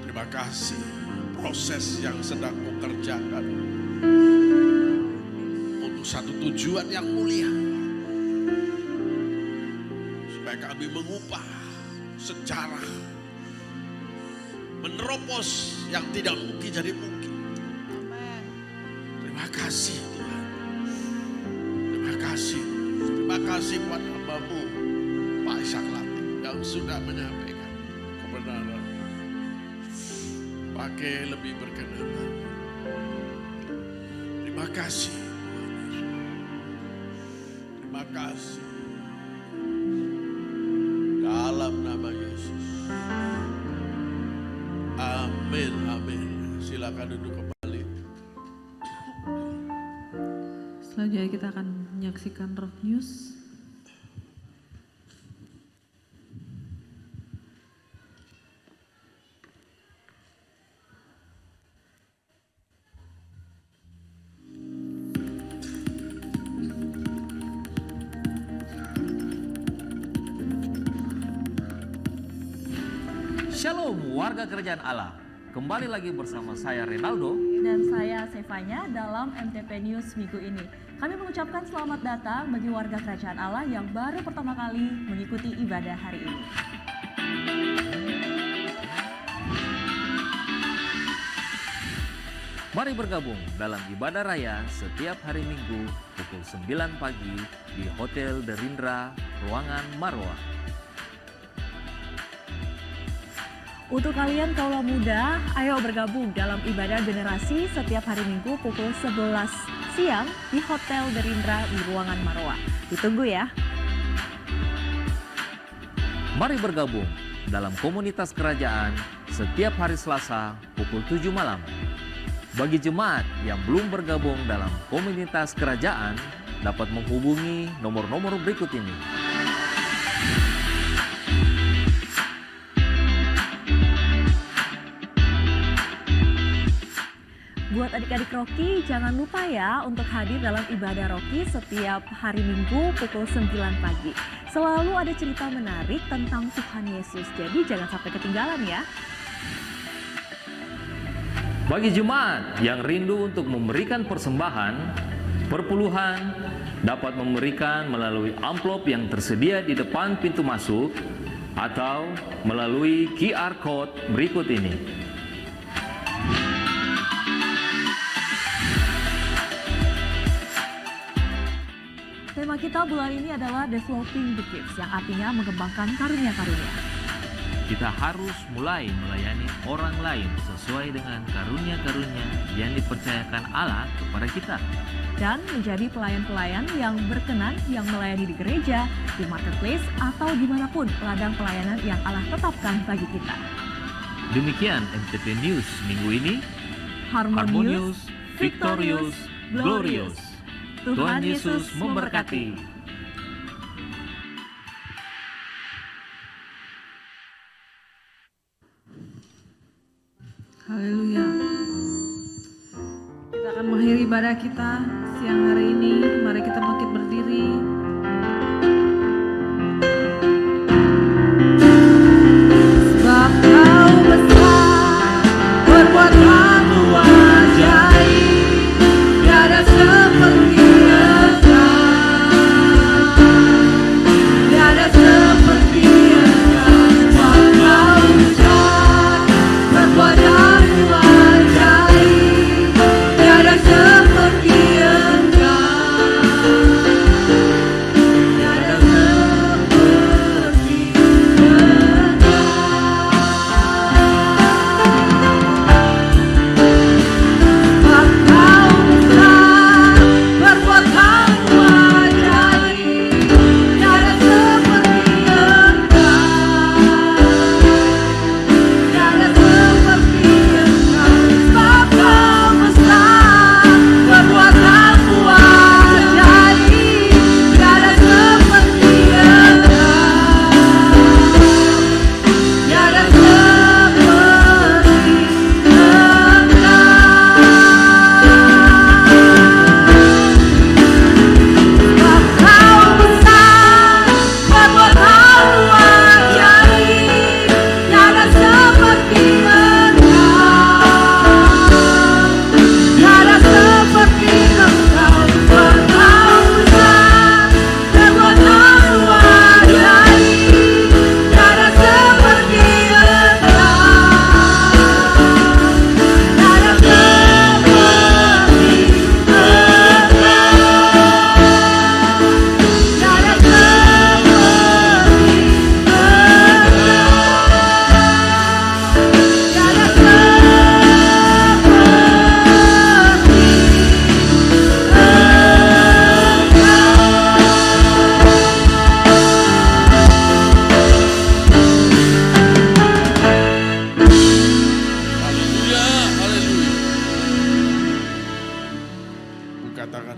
Terima kasih proses yang sedang kau kerjakan untuk satu tujuan yang mulia, supaya kami mengubah sejarah, menerobos yang tidak mungkin jadi mungkin. Terima kasih Tuhan. Terima kasih. Terima kasih buat hamba-Mu Pak Ishak Latif yang sudah menyampaikan kebenaran. Pakai lebih berkenan. Terima kasih Tuhan Yesus. Terima kasih. Dalam nama Yesus. Amin, amin. Silakan duduk kembali. Selanjutnya kita akan menyaksikan Rock News. Shalom warga kerajaan Allah, kembali lagi bersama saya Renaldo Dan saya Sevanya dalam MTP News minggu ini. Kami mengucapkan selamat datang bagi warga Kerajaan Allah yang baru pertama kali mengikuti ibadah hari ini. Mari bergabung dalam ibadah raya setiap hari Minggu pukul 9 pagi di Hotel The Rindra, Ruangan Marwah. Untuk kalian kaula muda, ayo bergabung dalam ibadah generasi setiap hari Minggu pukul 11 siang di Hotel The Rindra di Ruangan Marwah. Ditunggu ya. Mari bergabung dalam komunitas kerajaan setiap hari Selasa pukul 7 malam. Bagi jemaat yang belum bergabung dalam komunitas kerajaan, dapat menghubungi nomor-nomor berikut ini. Buat adik-adik Rocky, jangan lupa ya untuk hadir dalam ibadah Rocky setiap hari Minggu pukul 9 pagi. Selalu ada cerita menarik tentang Tuhan Yesus, jadi jangan sampai ketinggalan ya. Bagi jemaat yang rindu untuk memberikan persembahan, perpuluhan dapat memberikan melalui amplop yang tersedia di depan pintu masuk atau melalui QR Code berikut ini. Tema kita bulan ini adalah Developing the Gifts, yang artinya mengembangkan karunia-karunia. Kita harus mulai melayani orang lain sesuai dengan karunia-karunia yang dipercayakan Allah kepada kita. Dan menjadi pelayan-pelayan yang berkenan, yang melayani di gereja, di marketplace, atau dimanapun ladang pelayanan yang Allah tetapkan bagi kita. Demikian MTP News minggu ini. Harmonious, Victorious, Glorious. Tuhan Yesus memberkati. Haleluya. Kita akan mengakhiri ibadah kita siang hari ini. Mari kita bangkit berdiri. Sebab Kau besar, perbuatanmu ajaib, tiada seperti Engkau, tiada seperti Engkau. Sebab Kau besar, perbuatanmu ajaib, tiada seperti Engkau.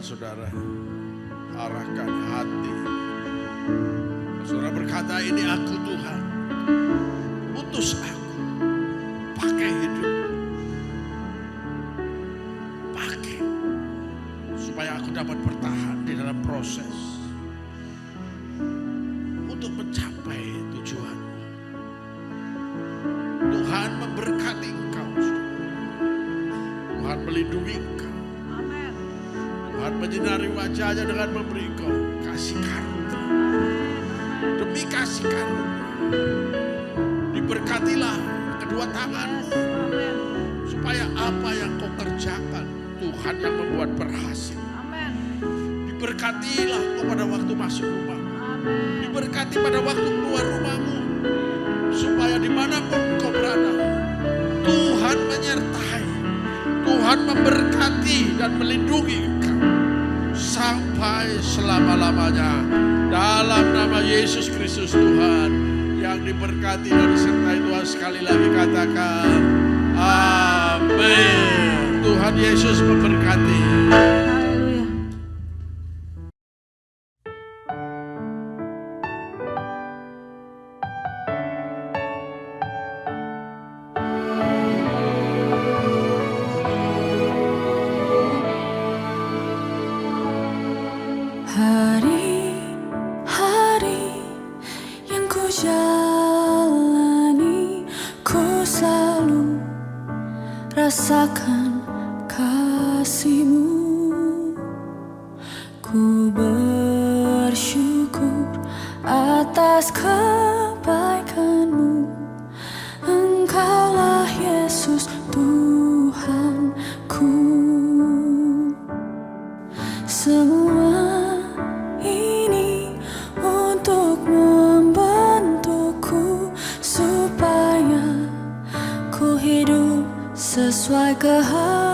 saudara, arahkan hati. Saudara berkata, ini aku Tuhan, utus aku, pakai hidup, pakai, supaya aku dapat bertahan di dalam proses untuk mencapai tujuan. Tuhan memberkati engkau, Tuhan melindungi engkau, Tuhan menyinari wajah. wajahnya dengan memberi engkau kasih karunia. Demi kasih karunia, diberkatilah kedua tangan, supaya apa yang kau kerjakan, Tuhan yang membuat berhasil. Diberkatilah kau pada waktu masuk rumah, diberkati pada waktu keluar rumahmu, supaya dimanapun kau berada, Tuhan menyertai, Tuhan memberkati dan melindungi engkau sampai selama-lamanya. Dalam nama Yesus Kristus Tuhan yang diberkati dan disertai Tuhan, sekali lagi katakan amin. Tuhan Yesus memberkati. Hari-hari yang ku jalani, ku selalu rasakan kasih-Mu. Ku bersyukur atas kebaikan-Mu. Engkaulah Yesus Tuhanku. Semua ini untuk membentukku supaya ku hidup sesuai kehendak